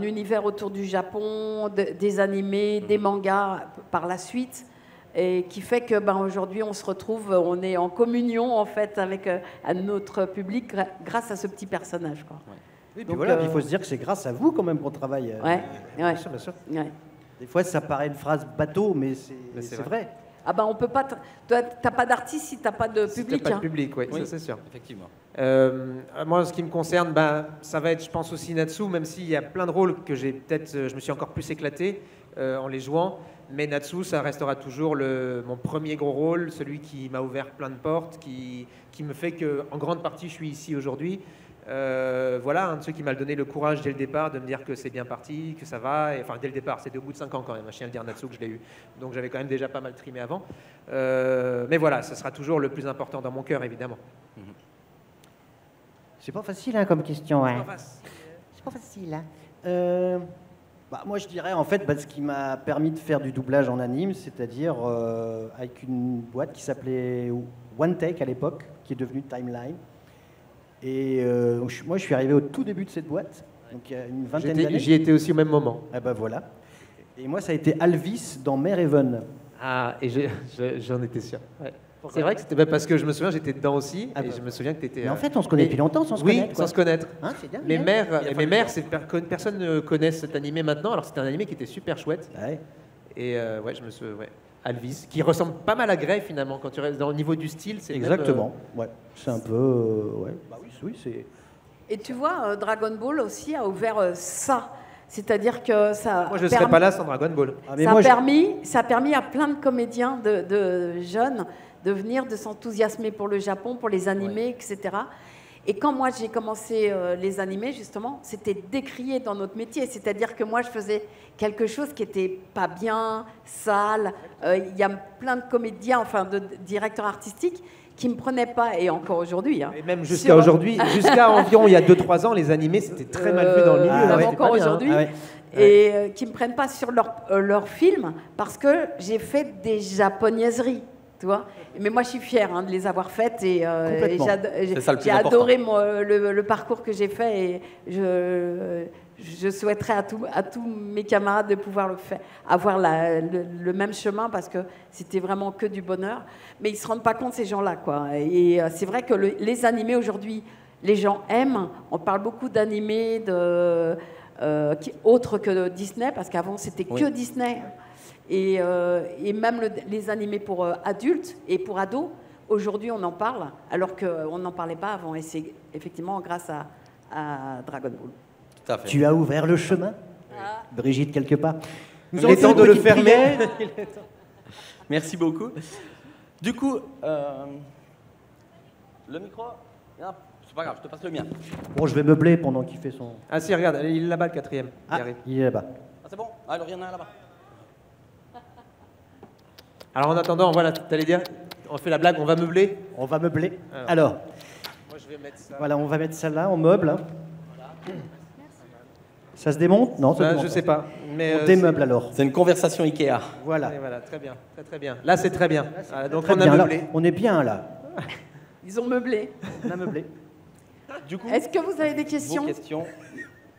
univers autour du Japon, des animés, des mangas par la suite, et qui fait que aujourd'hui on se retrouve, on est en communion en fait avec notre public grâce à ce petit personnage, quoi. Oui, puis voilà, il faut se dire que c'est grâce à vous quand même qu'on travaille. Bien sûr, bien sûr. Des fois, ça paraît une phrase bateau, mais c'est vrai. Ah on peut pas. T'as pas d'artiste si t'as pas de public. T'as pas de public, oui, ça c'est sûr. Effectivement. Moi, en ce qui me concerne, ça va être, je pense aussi Natsu, même s'il y a plein de rôles que je me suis encore plus éclaté en les jouant. Mais Natsu, ça restera toujours mon premier gros rôle, celui qui m'a ouvert plein de portes, qui me fait que, en grande partie, je suis ici aujourd'hui. Voilà, un de ceux qui m'a donné le courage dès le départ de me dire que c'est bien parti, que ça va. Enfin, dès le départ, c'était au bout de 5 ans quand même, un chien le dire Natsu que je l'ai eu. Donc j'avais quand même déjà pas mal trimé avant. Mais voilà, ça sera toujours le plus important dans mon cœur, évidemment. C'est pas facile hein, comme question. Hein. C'est pas facile. Hein. Moi, je dirais en fait ce qui m'a permis de faire du doublage en anime, c'est-à-dire avec une boîte qui s'appelait One Take à l'époque, qui est devenue Timeline. Et moi, je suis arrivé au tout début de cette boîte, donc il y a une vingtaine d'années. J'y étais aussi au même moment. Ah voilà. Et moi, ça a été Alvis dans Mare Haven. Ah, et j'en étais sûr. Ouais. C'est vrai que c'était parce que je me souviens, j'étais dedans aussi, et je me souviens que tu étais... Mais en fait, on se connaît depuis longtemps sans se connaître. Oui, sans se connaître. Hein, c'est bien, mes mères, personne ne connaît cet animé maintenant, alors c'était un animé qui était super chouette. Ouais. Et je me souviens... Ouais. Alvis, qui ressemble pas mal à Grey finalement, quand tu restes dans le niveau du style. C'est exactement, ouais. C'est un peu... oui, c'est... Et tu vois, Dragon Ball aussi a ouvert ça. C'est-à-dire que ça... Moi, je ne serais pas là sans Dragon Ball. Ça a permis à plein de comédiens, de jeunes, de venir, de s'enthousiasmer pour le Japon, pour les animés, etc. Et quand moi, j'ai commencé les animés, justement, c'était décrié dans notre métier. C'est-à-dire que moi, je faisais quelque chose qui n'était pas bien, sale. Il y a plein de comédiens, enfin de directeurs artistiques, qui ne me prenaient pas, et encore aujourd'hui. Hein, et même jusqu'à aujourd'hui, jusqu'à environ il y a 2-3 ans, les animés, c'était très mal vu dans le milieu. Encore aujourd'hui. Et qui ne me prennent pas sur leur film, parce que j'ai fait des japonaiseries. Tu vois, mais moi, je suis fière de les avoir faites et j'ai adoré le parcours que j'ai fait et je souhaiterais à tous mes camarades de pouvoir avoir le même chemin parce que c'était vraiment que du bonheur. Mais ils ne se rendent pas compte, ces gens-là, quoi. Et c'est vrai que les animés, aujourd'hui, les gens aiment. On parle beaucoup d'animés autres que Disney, parce qu'avant, c'était que Disney. Et même les animés pour adultes et pour ados, aujourd'hui on en parle, alors qu'on n'en parlait pas avant. Et c'est effectivement grâce à Dragon Ball. Tout à fait. Tu as ouvert le chemin, Brigitte, quelque part. Il est temps de le fermer. Merci beaucoup. Du coup, le micro, c'est pas grave, je te passe le mien. Bon, je vais meubler pendant qu'il fait son... Ah si, regarde, il est là-bas le 4e. Il est là-bas. Ah, c'est bon? Alors, il y en a un là-bas. Alors en attendant, voilà, tu allais dire, on fait la blague, on va meubler. On va meubler. Alors, moi je vais mettre ça. Voilà, on va mettre ça là, on meuble. Voilà. Ça se démonte? Non, ça se démonte. Je sais pas. Mais on démeuble alors. C'est une conversation Ikea. Voilà. Et voilà, très bien, très bien. Là c'est très bien. Voilà, donc très on a bien, meublé. Là, on est bien là. Ils ont meublé. On a meublé. Du coup, est-ce que vous avez des questions? Vos questions.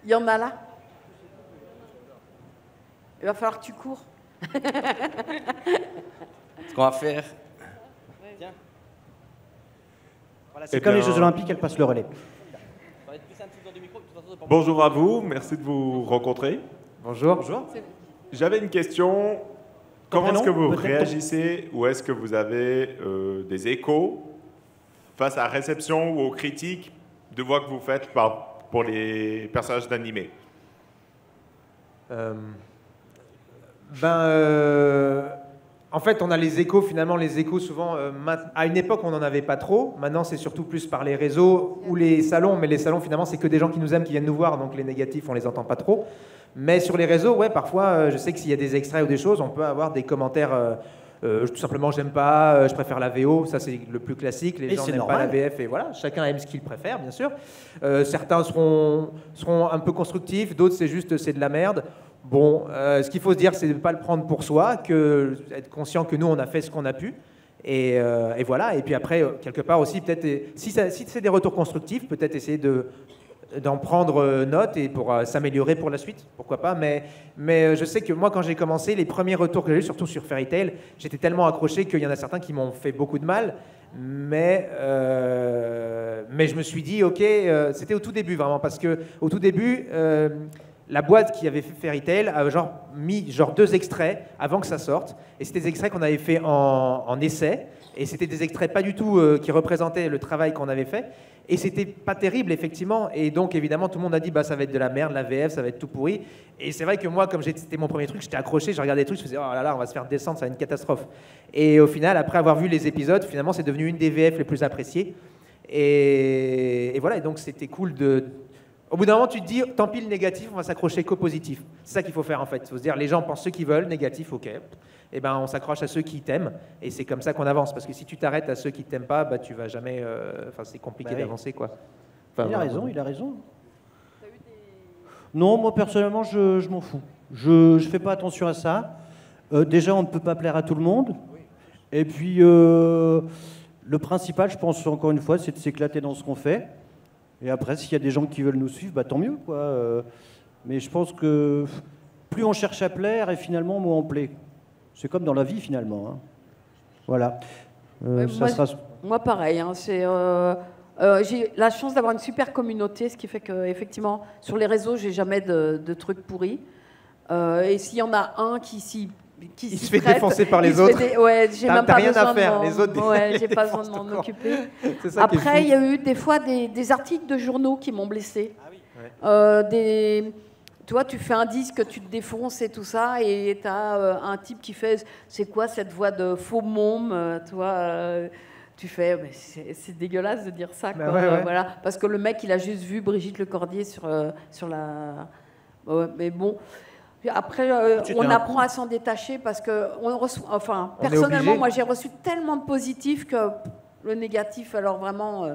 Il y en a là. Il va falloir que tu cours. Ce qu'on va faire. Tiens. Voilà, c'est comme les Jeux Olympiques, elle passe le relais. Bonjour à vous, merci de vous rencontrer. Bonjour. Bonjour. J'avais une question. Comment est-ce que vous réagissez ou est-ce que vous avez des échos face à la réception ou aux critiques de voix que vous faites pour les personnages d'animés? En fait, on a les échos, finalement, les échos, souvent, à une époque, on n'en avait pas trop. Maintenant, c'est surtout plus par les réseaux ou les salons. Mais les salons, finalement, c'est que des gens qui nous aiment, qui viennent nous voir. Donc, les négatifs, on les entend pas trop. Mais sur les réseaux, ouais, parfois, je sais que s'il y a des extraits ou des choses, on peut avoir des commentaires... tout simplement, j'aime pas, je préfère la VO. Ça, c'est le plus classique. Les gens n'aiment pas la VF. Et voilà, chacun aime ce qu'il préfère, bien sûr. Certains seront un peu constructifs. D'autres, c'est de la merde. Bon, ce qu'il faut se dire, c'est de ne pas le prendre pour soi, être conscient que nous, on a fait ce qu'on a pu, Et voilà. Et puis après, quelque part aussi, peut-être, si c'est des retours constructifs, peut-être essayer d'en prendre note et pour s'améliorer pour la suite, pourquoi pas. Mais je sais que moi, quand j'ai commencé, les premiers retours que j'ai eu, surtout sur Fairy Tail, j'étais tellement accroché qu'il y en a certains qui m'ont fait beaucoup de mal. Mais je me suis dit, ok, c'était au tout début vraiment, parce que au tout début, la boîte qui avait fait Fairy Tail a mis 2 extraits avant que ça sorte, et c'était des extraits qu'on avait fait en essai, et c'était des extraits pas du tout qui représentaient le travail qu'on avait fait, et c'était pas terrible effectivement, et donc évidemment tout le monde a dit bah ça va être de la merde, la VF, ça va être tout pourri, et c'est vrai que moi comme c'était mon premier truc, j'étais accroché, je regardais des trucs, je faisais oh là là on va se faire descendre, ça va être une catastrophe, et au final après avoir vu les épisodes, finalement c'est devenu une des VF les plus appréciées, et voilà, et donc c'était cool au bout d'un moment, tu te dis, tant pis le négatif, on va s'accrocher qu'au positif. C'est ça qu'il faut faire en fait. Il faut se dire, les gens pensent ce qu'ils veulent, négatif, ok. Et ben, on s'accroche à ceux qui t'aiment, et c'est comme ça qu'on avance. Parce que si tu t'arrêtes à ceux qui t'aiment pas, bah tu vas jamais. Enfin, c'est compliqué d'avancer, quoi. Enfin, il a raison. Non, moi personnellement, je m'en fous. Je fais pas attention à ça. Déjà, on ne peut pas plaire à tout le monde. Et puis, le principal, je pense encore une fois, c'est de s'éclater dans ce qu'on fait. Et après, s'il y a des gens qui veulent nous suivre, bah, tant mieux, quoi. Mais je pense que plus on cherche à plaire, et finalement, moins on plaît. C'est comme dans la vie, finalement. Hein. Voilà. Moi, pareil. Hein, j'ai la chance d'avoir une super communauté, ce qui fait qu'effectivement, sur les réseaux, j'ai jamais de trucs pourris. Et s'il y en a un qui il se fait défoncer par les autres. J'ai même pas rien besoin à faire. Les autres, j'ai pas besoin de m'en occuper. Après, il y a eu des fois des articles de journaux qui m'ont blessée. Ah oui. Toi, tu fais un disque, tu te défonces et tout ça, et tu as un type qui fait c'est quoi cette voix de faux môme, tu fais c'est dégueulasse de dire ça, quoi. Voilà, parce que le mec il a juste vu Brigitte Lecordier sur la mais bon. Après, on apprend à s'en détacher parce que personnellement, moi, j'ai reçu tellement de positifs que le négatif, alors vraiment,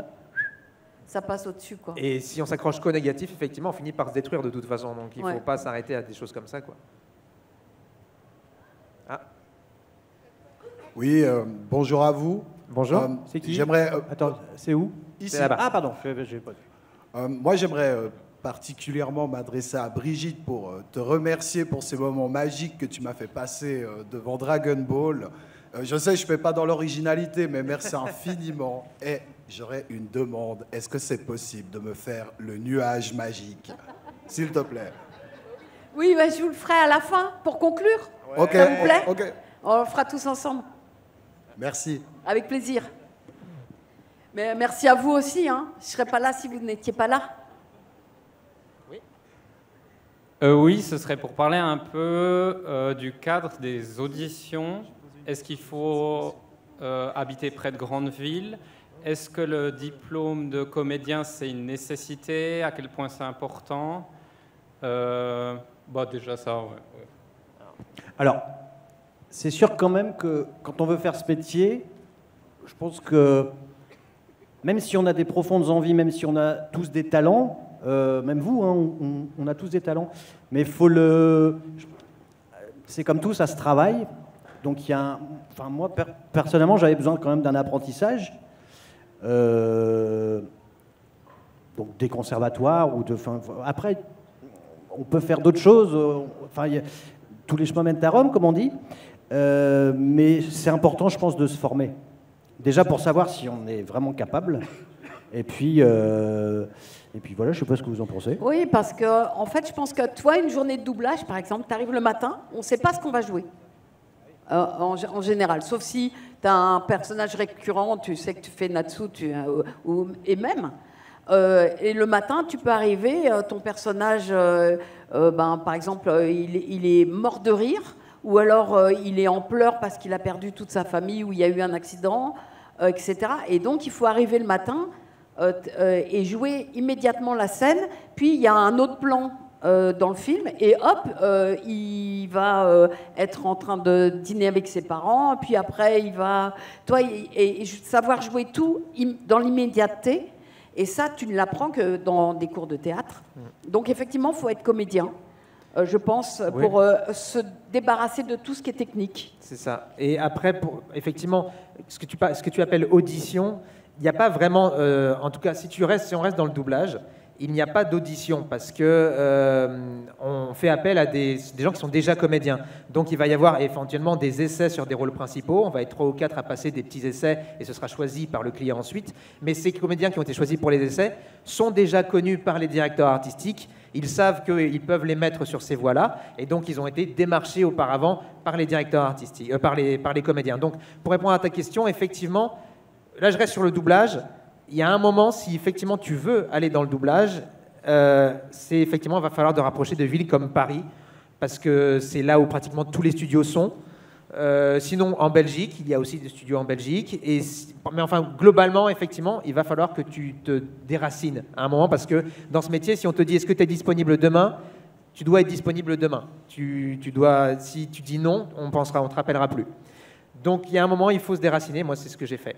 ça passe au-dessus, quoi. Et si on s'accroche qu'au négatif, effectivement, on finit par se détruire de toute façon. Donc, il ne faut pas s'arrêter à des choses comme ça, quoi. Ah. Oui, bonjour à vous. Bonjour. C'est qui ? J'aimerais. Attends, c'est où ? Ici. C'est là-bas. Ah, pardon, j'ai pas vu. Moi, j'aimerais particulièrement m'adresser à Brigitte pour te remercier pour ces moments magiques que tu m'as fait passer devant Dragon Ball. Je sais, je ne fais pas dans l'originalité, mais merci infiniment. Et j'aurais une demande. Est-ce que c'est possible de me faire le nuage magique, s'il te plaît ? Oui, je vous le ferai à la fin, pour conclure. Ouais. Ok. Ça vous plaît ? Ok. On le fera tous ensemble. Merci. Avec plaisir. Mais merci à vous aussi. Hein. Je ne serais pas là si vous n'étiez pas là. Oui, ce serait pour parler un peu du cadre des auditions. Est-ce qu'il faut habiter près de grandes villes ? Est-ce que le diplôme de comédien, c'est une nécessité ? À quel point c'est important ? Déjà ça, ouais. Alors, c'est sûr quand même que quand on veut faire ce métier, je pense que même si on a des profondes envies, même si on a tous des talents, même vous, hein, on a tous des talents, mais c'est comme tout, ça se travaille. Donc moi personnellement, j'avais besoin quand même d'un apprentissage, donc des conservatoires après, on peut faire d'autres choses. Tous les chemins mènent à Rome, comme on dit, mais c'est important, je pense, de se former. Déjà pour savoir si on est vraiment capable, et puis voilà, je ne sais pas ce que vous en pensez. Oui, parce que en fait, je pense que toi, une journée de doublage, par exemple, tu arrives le matin, on ne sait pas ce qu'on va jouer. En général, sauf si tu as un personnage récurrent, tu sais que tu fais Natsu, et même. Et le matin, tu peux arriver, ton personnage, par exemple, il est mort de rire, ou alors il est en pleurs parce qu'il a perdu toute sa famille, ou il y a eu un accident, etc. Et donc, il faut arriver le matin et jouer immédiatement la scène, puis il y a un autre plan dans le film, et hop, il va être en train de dîner avec ses parents, puis après, il va... et savoir jouer tout dans l'immédiateté, et ça, tu ne l'apprends que dans des cours de théâtre. Donc, effectivement, il faut être comédien, je pense, pour se débarrasser de tout ce qui est technique. C'est ça. Et après, effectivement, ce que tu appelles audition, il n'y a pas vraiment, en tout cas si on reste dans le doublage, il n'y a pas d'audition parce que on fait appel à des gens qui sont déjà comédiens. Donc il va y avoir éventuellement des essais sur des rôles principaux. On va être 3 ou 4 à passer des petits essais et ce sera choisi par le client ensuite. Mais ces comédiens qui ont été choisis pour les essais sont déjà connus par les directeurs artistiques. Ils savent qu'ils peuvent les mettre sur ces voies-là et donc ils ont été démarchés auparavant par les directeurs artistiques, par les comédiens. Donc pour répondre à ta question, effectivement, là je reste sur le doublage. Il y a un moment, si effectivement tu veux aller dans le doublage, c'est effectivement, il va falloir te rapprocher de villes comme Paris, parce que c'est là où pratiquement tous les studios sont. Sinon, en Belgique, il y a aussi des studios en Belgique. Mais enfin, globalement, effectivement, il va falloir que tu te déracines à un moment, parce que dans ce métier, si on te dit est-ce que tu es disponible demain, tu dois être disponible demain. Si tu dis non, on te rappellera plus. Donc il y a un moment, il faut se déraciner. Moi, c'est ce que j'ai fait.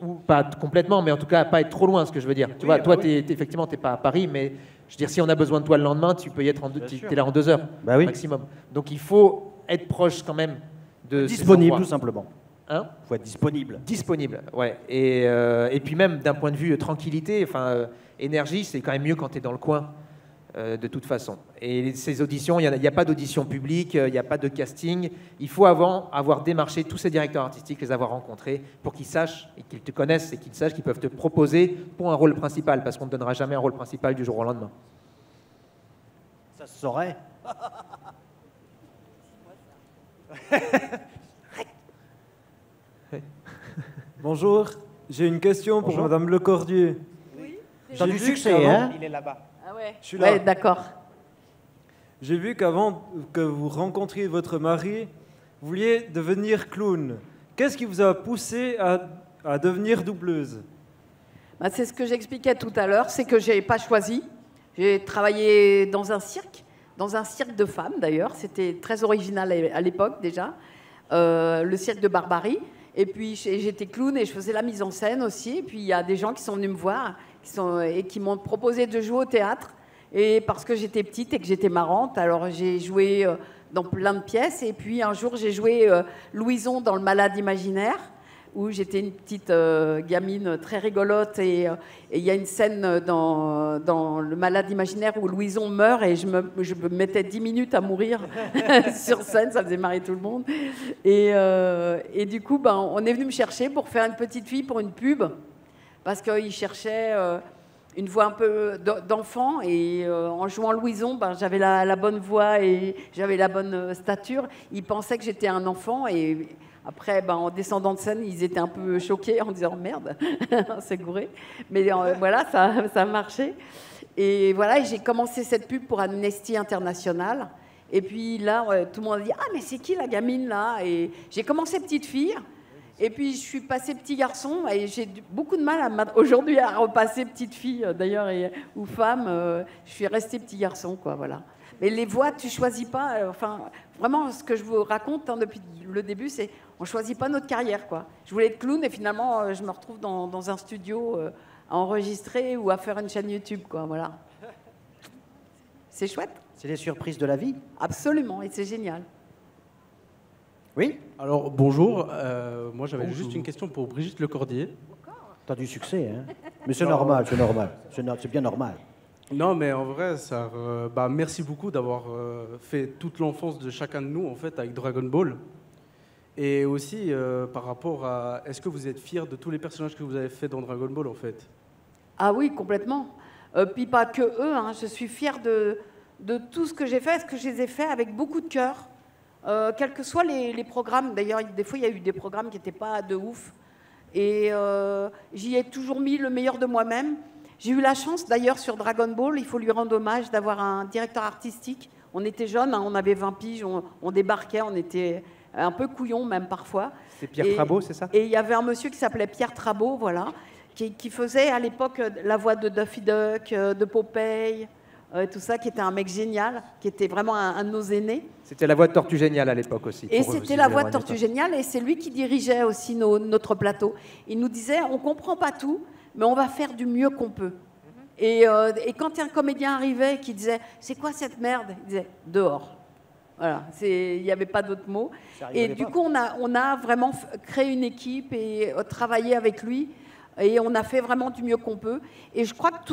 Ou pas complètement, mais en tout cas pas être trop loin, ce que je veux dire. Tu vois, toi, effectivement, t'es pas à Paris, mais je veux dire, si on a besoin de toi le lendemain, tu peux y être t'es là en 2 heures maximum. Donc il faut être proche quand même de disponible, tout simplement. Hein ? Faut être disponible. Disponible, ouais. Et puis même d'un point de vue tranquillité, énergie, c'est quand même mieux quand tu es dans le coin. De toute façon. Et ces auditions, il n'y a pas d'audition publique, il n'y a pas de casting. Il faut avoir démarché tous ces directeurs artistiques, les avoir rencontrés pour qu'ils sachent et qu'ils te connaissent et qu'ils sachent qu'ils peuvent te proposer pour un rôle principal, parce qu'on ne donnera jamais un rôle principal du jour au lendemain. Ça se saurait. Bonjour, j'ai une question pour Madame Lecordier. Oui. T'as du succès, hein ? Il est là-bas. Ah ouais. Je suis là. Ouais, d'accord. J'ai vu qu'avant que vous rencontriez votre mari, vous vouliez devenir clown. Qu'est-ce qui vous a poussé à devenir doubleuse ? C'est ce que j'expliquais tout à l'heure, c'est que je n'ai pas choisi. J'ai travaillé dans un cirque de femmes d'ailleurs. C'était très original à l'époque déjà, le cirque de Barbarie. Et puis j'étais clown et je faisais la mise en scène aussi. Et puis il y a des gens qui sont venus me voir et qui m'ont proposé de jouer au théâtre. Et parce que j'étais petite et que j'étais marrante, alors j'ai joué dans plein de pièces. Et puis un jour, j'ai joué Louison dans Le Malade imaginaire, où j'étais une petite gamine très rigolote. Et il y a une scène dans Le Malade imaginaire où Louison meurt et je me mettais 10 minutes à mourir sur scène. Ça faisait marrer tout le monde. Et du coup, on est venu me chercher pour faire une petite fille pour une pub. Parce qu'il cherchait une voix un peu d'enfant. Et en jouant Louison, j'avais la bonne voix et j'avais la bonne stature. Ils pensaient que j'étais un enfant. Et après, en descendant de scène, ils étaient un peu choqués en disant « Merde, c'est gouré ». Mais voilà, ça a marché. Et voilà, j'ai commencé cette pub pour Amnesty International. Et puis là, tout le monde a dit « Ah, mais c'est qui la gamine là ?» Et j'ai commencé petite fille. Et puis, je suis passée petit garçon et j'ai beaucoup de mal aujourd'hui à repasser petite fille, d'ailleurs, ou femme. Je suis restée petit garçon, quoi, voilà. Mais les voix, tu choisis pas. Vraiment, ce que je vous raconte depuis le début, c'est on choisit pas notre carrière, quoi. Je voulais être clown et finalement, je me retrouve dans un studio à enregistrer ou à faire une chaîne YouTube, quoi, voilà. C'est chouette. C'est les surprises de la vie. Absolument, et c'est génial. Oui. Alors, bonjour. Moi, j'avais juste une question pour Brigitte Lecordier. T'as du succès, hein ? Mais c'est normal, c'est normal. C'est bien normal. Non, mais en vrai, merci beaucoup d'avoir fait toute l'enfance de chacun de nous, en fait, avec Dragon Ball. Et aussi, par rapport à... Est-ce que vous êtes fiers de tous les personnages que vous avez fait dans Dragon Ball, en fait ? Ah oui, complètement. Puis pas que eux, hein. Je suis fière de tout ce que j'ai fait, ce que je les ai fait avec beaucoup de cœur. Quels que soient les programmes, d'ailleurs, des fois, il y a eu des programmes qui n'étaient pas de ouf. Et j'y ai toujours mis le meilleur de moi-même. J'ai eu la chance, d'ailleurs, sur Dragon Ball, il faut lui rendre hommage, d'avoir un directeur artistique. On était jeunes, hein, on avait 20 piges, on débarquait, on était un peu couillons même parfois. C'est Pierre Trabot, c'est ça ? Et il y avait un monsieur qui s'appelait Pierre Trabot, voilà, qui faisait à l'époque la voix de Daffy Duck, de Popeye, tout ça, qui était un mec génial, qui était vraiment un de nos aînés. C'était la voix de Tortue Géniale à l'époque aussi. Et c'était la voix de Tortue Géniale, et c'est lui qui dirigeait aussi notre plateau. Il nous disait, on ne comprend pas tout, mais on va faire du mieux qu'on peut. Et quand un comédien arrivait qui disait, c'est quoi cette merde ? Il disait, dehors. Voilà, il n'y avait pas d'autre mot. Et du coup, on a vraiment créé une équipe et travaillé avec lui. Et on a fait vraiment du mieux qu'on peut. Et je crois que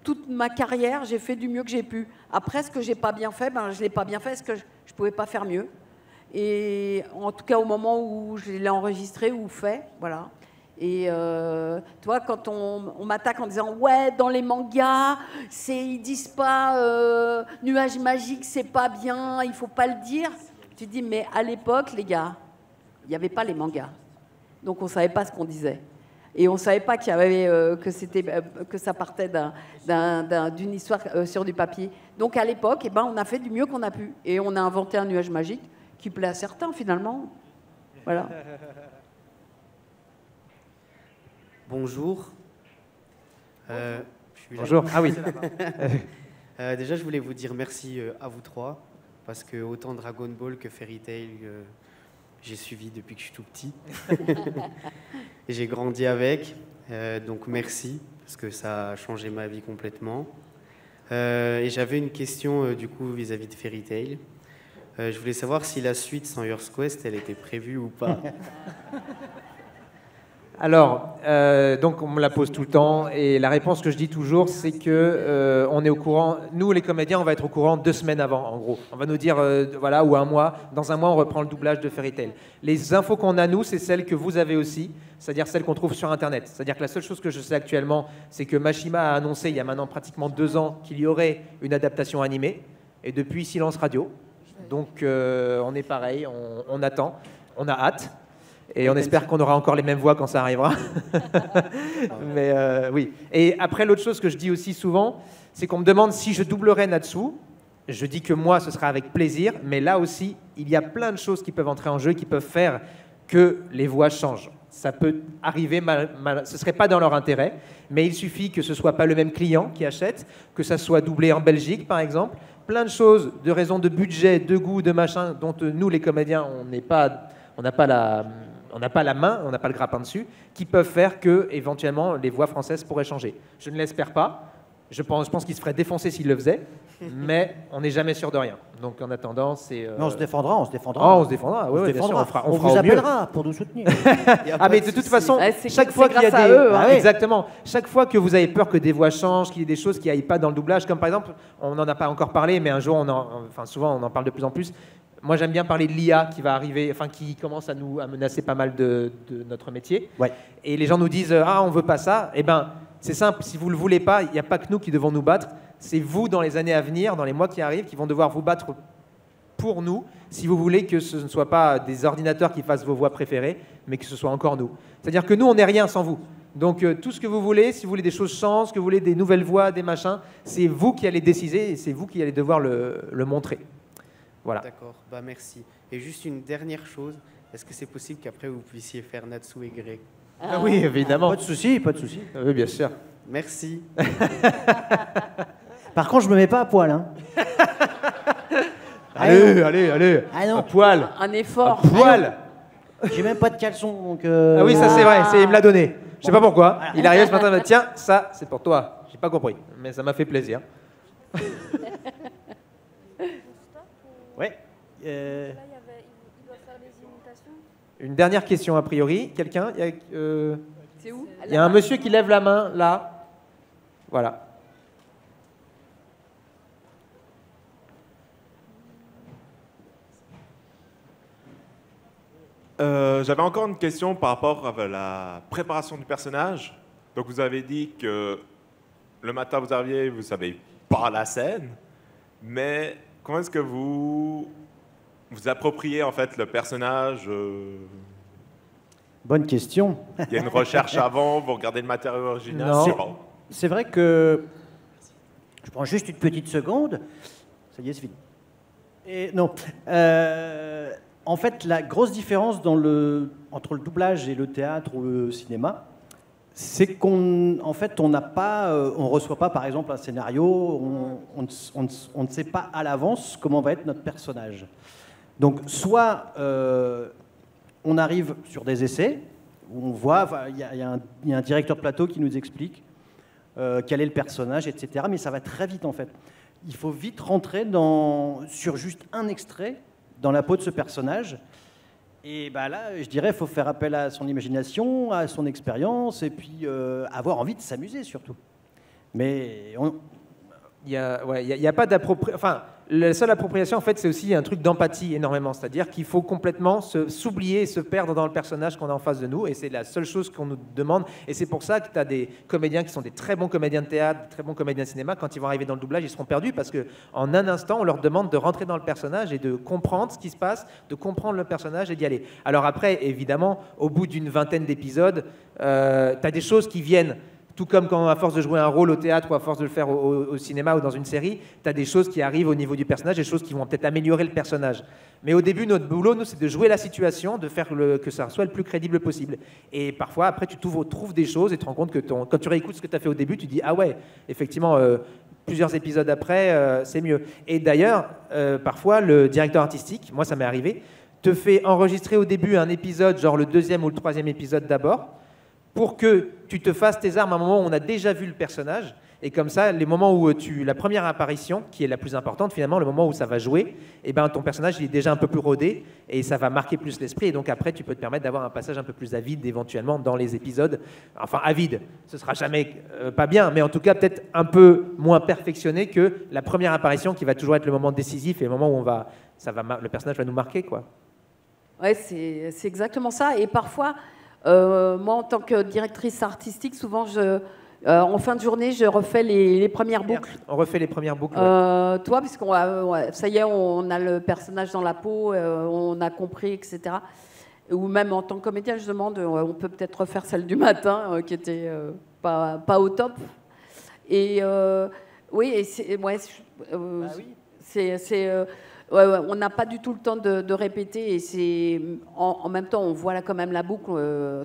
toute ma carrière, j'ai fait du mieux que j'ai pu. Après, ce que j'ai pas bien fait, je ne l'ai pas bien fait parce que je ne pouvais pas faire mieux. Et en tout cas, au moment où je l'ai enregistré ou fait, voilà. Et toi, quand on m'attaque en disant « Ouais, dans les mangas, ils disent pas nuage magique, c'est pas bien, il faut pas le dire. » Tu dis « Mais à l'époque, les gars, il n'y avait pas les mangas. Donc on savait pas ce qu'on disait. Et on savait pas qu'il y avait, que ça partait d'une histoire sur du papier. Donc à l'époque, on a fait du mieux qu'on a pu. Et on a inventé un nuage magique qui plaît à certains, finalement. Voilà. Bonjour. Bonjour. Ah oui. Déjà, je voulais vous dire merci à vous trois, parce que autant Dragon Ball que Fairy Tail, j'ai suivi depuis que je suis tout petit. Et j'ai grandi avec, donc merci, parce que ça a changé ma vie complètement. Et j'avais une question du coup vis-à-vis de Fairy Tail. Je voulais savoir si la suite sans Earth Quest, elle était prévue ou pas. Alors, donc on me la pose tout le temps, et la réponse que je dis toujours, c'est que on est au courant. Nous, les comédiens, on va être au courant 2 semaines avant, en gros. On va nous dire, voilà, ou un mois. Dans un mois, on reprend le doublage de Fairy Tail. Les infos qu'on a, nous, c'est celles que vous avez aussi, c'est-à-dire celles qu'on trouve sur Internet. C'est-à-dire que la seule chose que je sais actuellement, c'est que Mashima a annoncé, il y a maintenant pratiquement 2 ans, qu'il y aurait une adaptation animée, et depuis, silence radio. Donc, on est pareil, on attend, on a hâte. Et on espère qu'on aura encore les mêmes voix quand ça arrivera. Mais oui. Et après, l'autre chose que je dis aussi souvent, c'est qu'on me demande si je doublerai Natsu. Je dis que moi, ce sera avec plaisir. Mais là aussi, il y a plein de choses qui peuvent entrer en jeu, qui peuvent faire que les voix changent. Ça peut arriver, ce ne serait pas dans leur intérêt, mais il suffit que ce ne soit pas le même client qui achète, que ça soit doublé en Belgique, par exemple. Plein de choses, de raisons de budget, de goût, de machin, dont nous, les comédiens, on n'a pas la main, on n'a pas le grappin dessus, qui peuvent faire que, éventuellement, les voix françaises pourraient changer. Je ne l'espère pas. Je pense qu'ils se feraient défoncer s'ils le faisaient, mais on n'est jamais sûr de rien. Donc, en attendant, c'est... Mais on se défendra, on se défendra. Oh, on se défendra, oui, bien sûr, on vous appellera pour nous soutenir. Ah, mais de toute façon, chaque fois qu'il y a des... eux, hein. Exactement. Chaque fois que vous avez peur que des voix changent, qu'il y ait des choses qui n'aillent pas dans le doublage, comme par exemple, on n'en a pas encore parlé, mais un jour, souvent, on en parle de plus en plus. Moi, j'aime bien parler de l'IA qui va arriver, enfin qui commence à menacer pas mal de notre métier. Ouais. Et les gens nous disent ah, on veut pas ça. Eh ben, c'est simple. Si vous le voulez pas, il n'y a pas que nous qui devons nous battre. C'est vous dans les années à venir, dans les mois qui arrivent, qui vont devoir vous battre pour nous, si vous voulez que ce ne soit pas des ordinateurs qui fassent vos voix préférées, mais que ce soit encore nous. C'est-à-dire que nous, on n'est rien sans vous. Donc tout ce que vous voulez, si vous voulez des choses changent, que vous voulez des nouvelles voix, des machins, c'est vous qui allez décider et c'est vous qui allez devoir le montrer. Voilà. D'accord, merci. Et juste une dernière chose, est-ce que c'est possible qu'après vous puissiez faire Natsu et Grey? Ah oui, évidemment. Pas de souci, pas de souci. Oui, bien sûr. Merci. Par contre, je me mets pas à poil. Hein. Allez. Ah non. À poil. Un effort. À poil. J'ai même pas de caleçon, donc... Ah oui, ça c'est vrai, il me l'a donné. Je sais pas pourquoi. Voilà. Il est arrivé ce matin, il m'a dit tiens, ça c'est pour toi. J'ai pas compris, mais ça m'a fait plaisir. Ouais. Là, il doit faire des imitations. Une dernière question a priori. Quelqu'un C'est où? Il y a un monsieur qui lève la main là. Voilà. J'avais encore une question par rapport à la préparation du personnage. Donc vous avez dit que le matin vous arriviez, vous savez pas la scène, mais comment est-ce que vous appropriez en fait le personnage Bonne question. Il y a une recherche avant, vous regardez le matériau original. Non. C'est vrai que je prends juste une petite seconde. Ça y est, c'est fini. Et non. En fait, la grosse différence entre le doublage et le théâtre ou le cinéma, c'est qu'on fait, on reçoit pas, par exemple, un scénario, on ne sait pas à l'avance comment va être notre personnage. Donc, soit on arrive sur des essais, où on voit, il y a un directeur de plateau qui nous explique quel est le personnage, etc. Mais ça va très vite, en fait. Il faut vite rentrer sur juste un extrait dans la peau de ce personnage. Et bah là, je dirais, il faut faire appel à son imagination, à son expérience, et puis avoir envie de s'amuser surtout. Mais il n'y a pas d'appropriation. Enfin, la seule appropriation, en fait, c'est aussi un truc d'empathie énormément. C'est-à-dire qu'il faut complètement s'oublier et se perdre dans le personnage qu'on a en face de nous. Et c'est la seule chose qu'on nous demande. Et c'est pour ça que tu as des comédiens qui sont des très bons comédiens de théâtre, très bons comédiens de cinéma. Quand ils vont arriver dans le doublage, ils seront perdus parce qu'en un instant, on leur demande de rentrer dans le personnage et de comprendre ce qui se passe, de comprendre le personnage et d'y aller. Alors après, évidemment, au bout d'une vingtaine d'épisodes, tu as des choses qui viennent. Tout comme quand, à force de jouer un rôle au théâtre ou à force de le faire au cinéma ou dans une série, tu as des choses qui arrivent au niveau du personnage, des choses qui vont peut-être améliorer le personnage. Mais au début, notre boulot, nous, c'est de jouer la situation, de faire que ça soit le plus crédible possible. Et parfois, après, tu trouves des choses et tu te rends compte que quand tu réécoutes ce que tu as fait au début, tu dis « Ah ouais, effectivement, plusieurs épisodes après, c'est mieux. » Et d'ailleurs, parfois, le directeur artistique, moi ça m'est arrivé, te fait enregistrer au début un épisode, genre le 2e ou le 3e épisode d'abord, pour que tu te fasses tes armes à un moment où on a déjà vu le personnage. Et comme ça, les moments où la première apparition, qui est la plus importante finalement, le moment où ça va jouer, et ben, ton personnage il est déjà un peu plus rodé et ça va marquer plus l'esprit. Et donc après, tu peux te permettre d'avoir un passage un peu plus avide éventuellement dans les épisodes. Enfin, avide, ce sera jamais pas bien, mais en tout cas peut-être un peu moins perfectionné que la première apparition qui va toujours être le moment décisif et le moment où le personnage va nous marquer, quoi. Ouais, c'est exactement ça. Et parfois... moi, en tant que directrice artistique, souvent, en fin de journée, je refais les premières boucles. On refait les premières boucles. Toi, puisqu'on ça y est, on a le personnage dans la peau, on a compris, etc. Ou même en tant que comédien, je demande, on peut peut-être refaire celle du matin, qui était pas au top. Et oui, et c'est... Ouais, on n'a pas du tout le temps de répéter et en même temps on voit là quand même la boucle.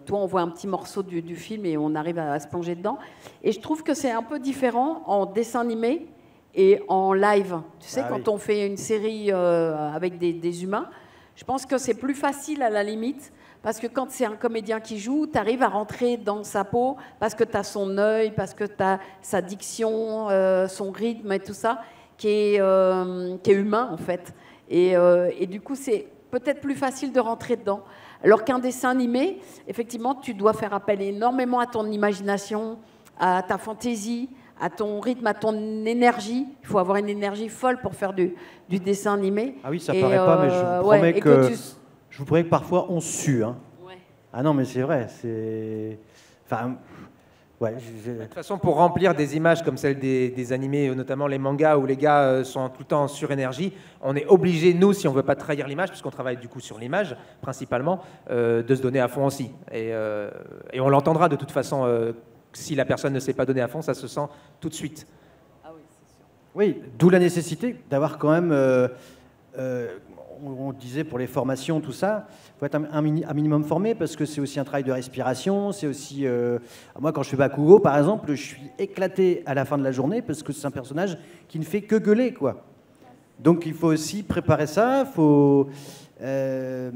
Toi on voit un petit morceau du film et on arrive à se plonger dedans. Et je trouve que c'est un peu différent en dessin animé et en live. Tu sais, quand on fait une série avec des humains, je pense que c'est plus facile à la limite. Parce que quand c'est un comédien qui joue, tu arrives à rentrer dans sa peau parce que tu as son œil, parce que tu as sa diction, son rythme et tout ça. Qui est humain en fait. Et du coup, c'est peut-être plus facile de rentrer dedans. Alors qu'un dessin animé, effectivement, tu dois faire appel énormément à ton imagination, à ta fantaisie, à ton rythme, à ton énergie. Il faut avoir une énergie folle pour faire du dessin animé. Ah oui, ça paraît pas, mais je vous promets je vous promets que parfois on sue. Hein. Ouais. Ah non, mais c'est vrai. Enfin... Ouais, de toute façon, pour remplir des images comme celles des animés, notamment les mangas où les gars sont tout le temps en surénergie, on est obligé, nous, si on ne veut pas trahir l'image, puisqu'on travaille du coup sur l'image principalement, de se donner à fond aussi. Et on l'entendra de toute façon, si la personne ne s'est pas donnée à fond, ça se sent tout de suite. Ah oui, c'est sûr. Oui, d'où la nécessité d'avoir quand même... on disait pour les formations, tout ça, il faut être un minimum formé parce que c'est aussi un travail de respiration, c'est aussi... moi, quand je fais Bakugo, par exemple, je suis éclaté à la fin de la journée parce que c'est un personnage qui ne fait que gueuler, quoi. Donc, il faut aussi préparer ça, faut être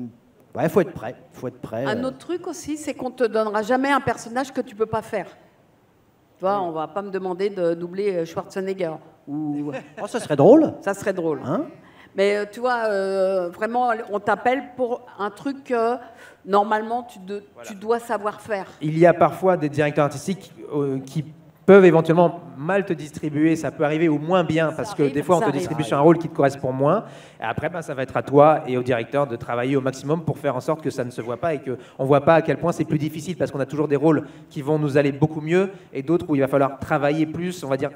prêt. Un autre truc aussi, c'est qu'on ne te donnera jamais un personnage que tu ne peux pas faire. Tu vois, on ne va pas me demander de doubler Schwarzenegger. Oh, ça serait drôle. Ça serait drôle. Hein? Mais tu vois, vraiment, on t'appelle pour un truc que normalement tu dois savoir faire. Il y a parfois des directeurs artistiques qui peuvent éventuellement mal te distribuer, ça peut arriver, ou moins bien, parce que des fois on te distribue sur un rôle qui te correspond moins. Et après, ça va être à toi et au directeur de travailler au maximum pour faire en sorte que ça ne se voit pas et qu'on ne voit pas à quel point c'est plus difficile, parce qu'on a toujours des rôles qui vont nous aller beaucoup mieux et d'autres où il va falloir travailler plus, on va dire...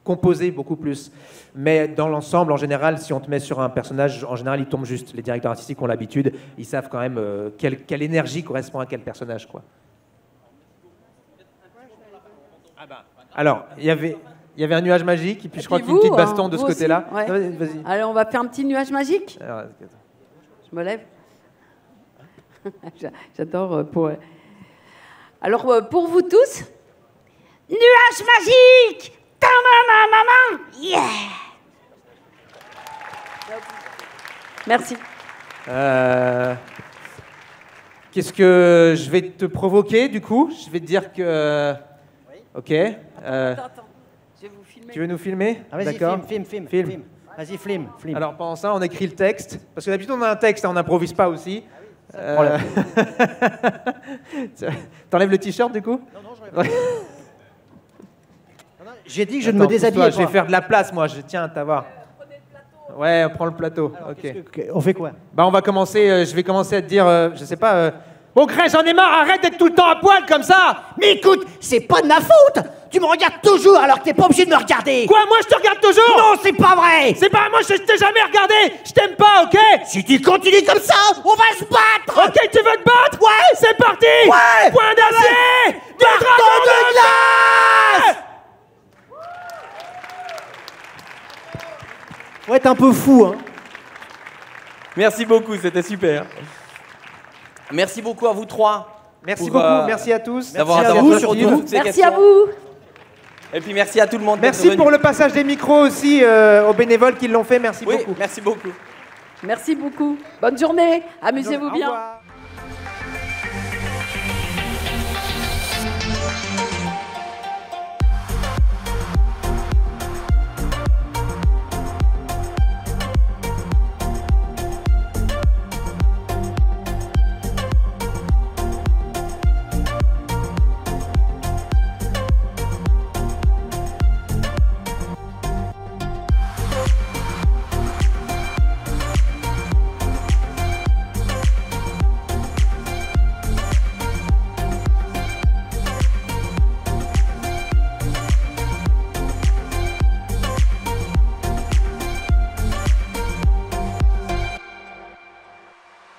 composer beaucoup plus. Mais dans l'ensemble, en général, si on te met sur un personnage, en général, il tombe juste. Les directeurs artistiques ont l'habitude, ils savent quand même quelle énergie correspond à quel personnage, quoi. Alors, il y avait un nuage magique, et puis je crois qu'il y a une petite baston de ce côté-là. Ouais. Vas-y. Allez, on va faire un petit nuage magique. Alors, je me lève. J'adore. Alors, pour vous tous, nuage magique! Yeah! Merci. Qu'est-ce que je vais te provoquer, du coup? Je vais te dire que... Ok. Attends. Je vais vous filmer. Tu veux nous filmer? Ah, vas-y, d'accord. Film. Vas-y, Flim. Alors pendant ça, on écrit le texte. Parce que d'habitude, on a un texte, on n'improvise pas aussi. T'enlèves le t-shirt du coup? Non, j'ai dit que je ne me déshabillais pas. Je vais faire de la place, moi. Tiens, à t'avoir. Ouais, on prend le plateau. Alors, ok. On fait quoi? Bah, on va commencer. Je vais commencer à te dire, je sais pas. Bon, Greg, j'en ai marre. Arrête d'être tout le temps à poil comme ça. Mais écoute, c'est pas de ma faute. Tu me regardes toujours alors que t'es pas obligé de me regarder. Quoi, moi je te regarde toujours? Non, c'est pas vrai. C'est pas moi, je t'ai jamais regardé. Je t'aime pas, ok? Si tu continues comme ça, on va se battre. Ok, tu veux te battre? Ouais. C'est parti. Ouais. Point d'acier. Dragon de glace. Faut être un peu fou, hein. Merci beaucoup, c'était super. Merci beaucoup à vous trois. Merci beaucoup, merci à tous. D'avoir Merci à répondu vous, sur surtout. toutes ces Merci questions. à vous. Et puis merci à tout le monde. Merci pour le passage des micros aussi aux bénévoles qui l'ont fait. Merci beaucoup. Merci beaucoup. Merci beaucoup. Bonne journée. Amusez-vous bien. Au revoir.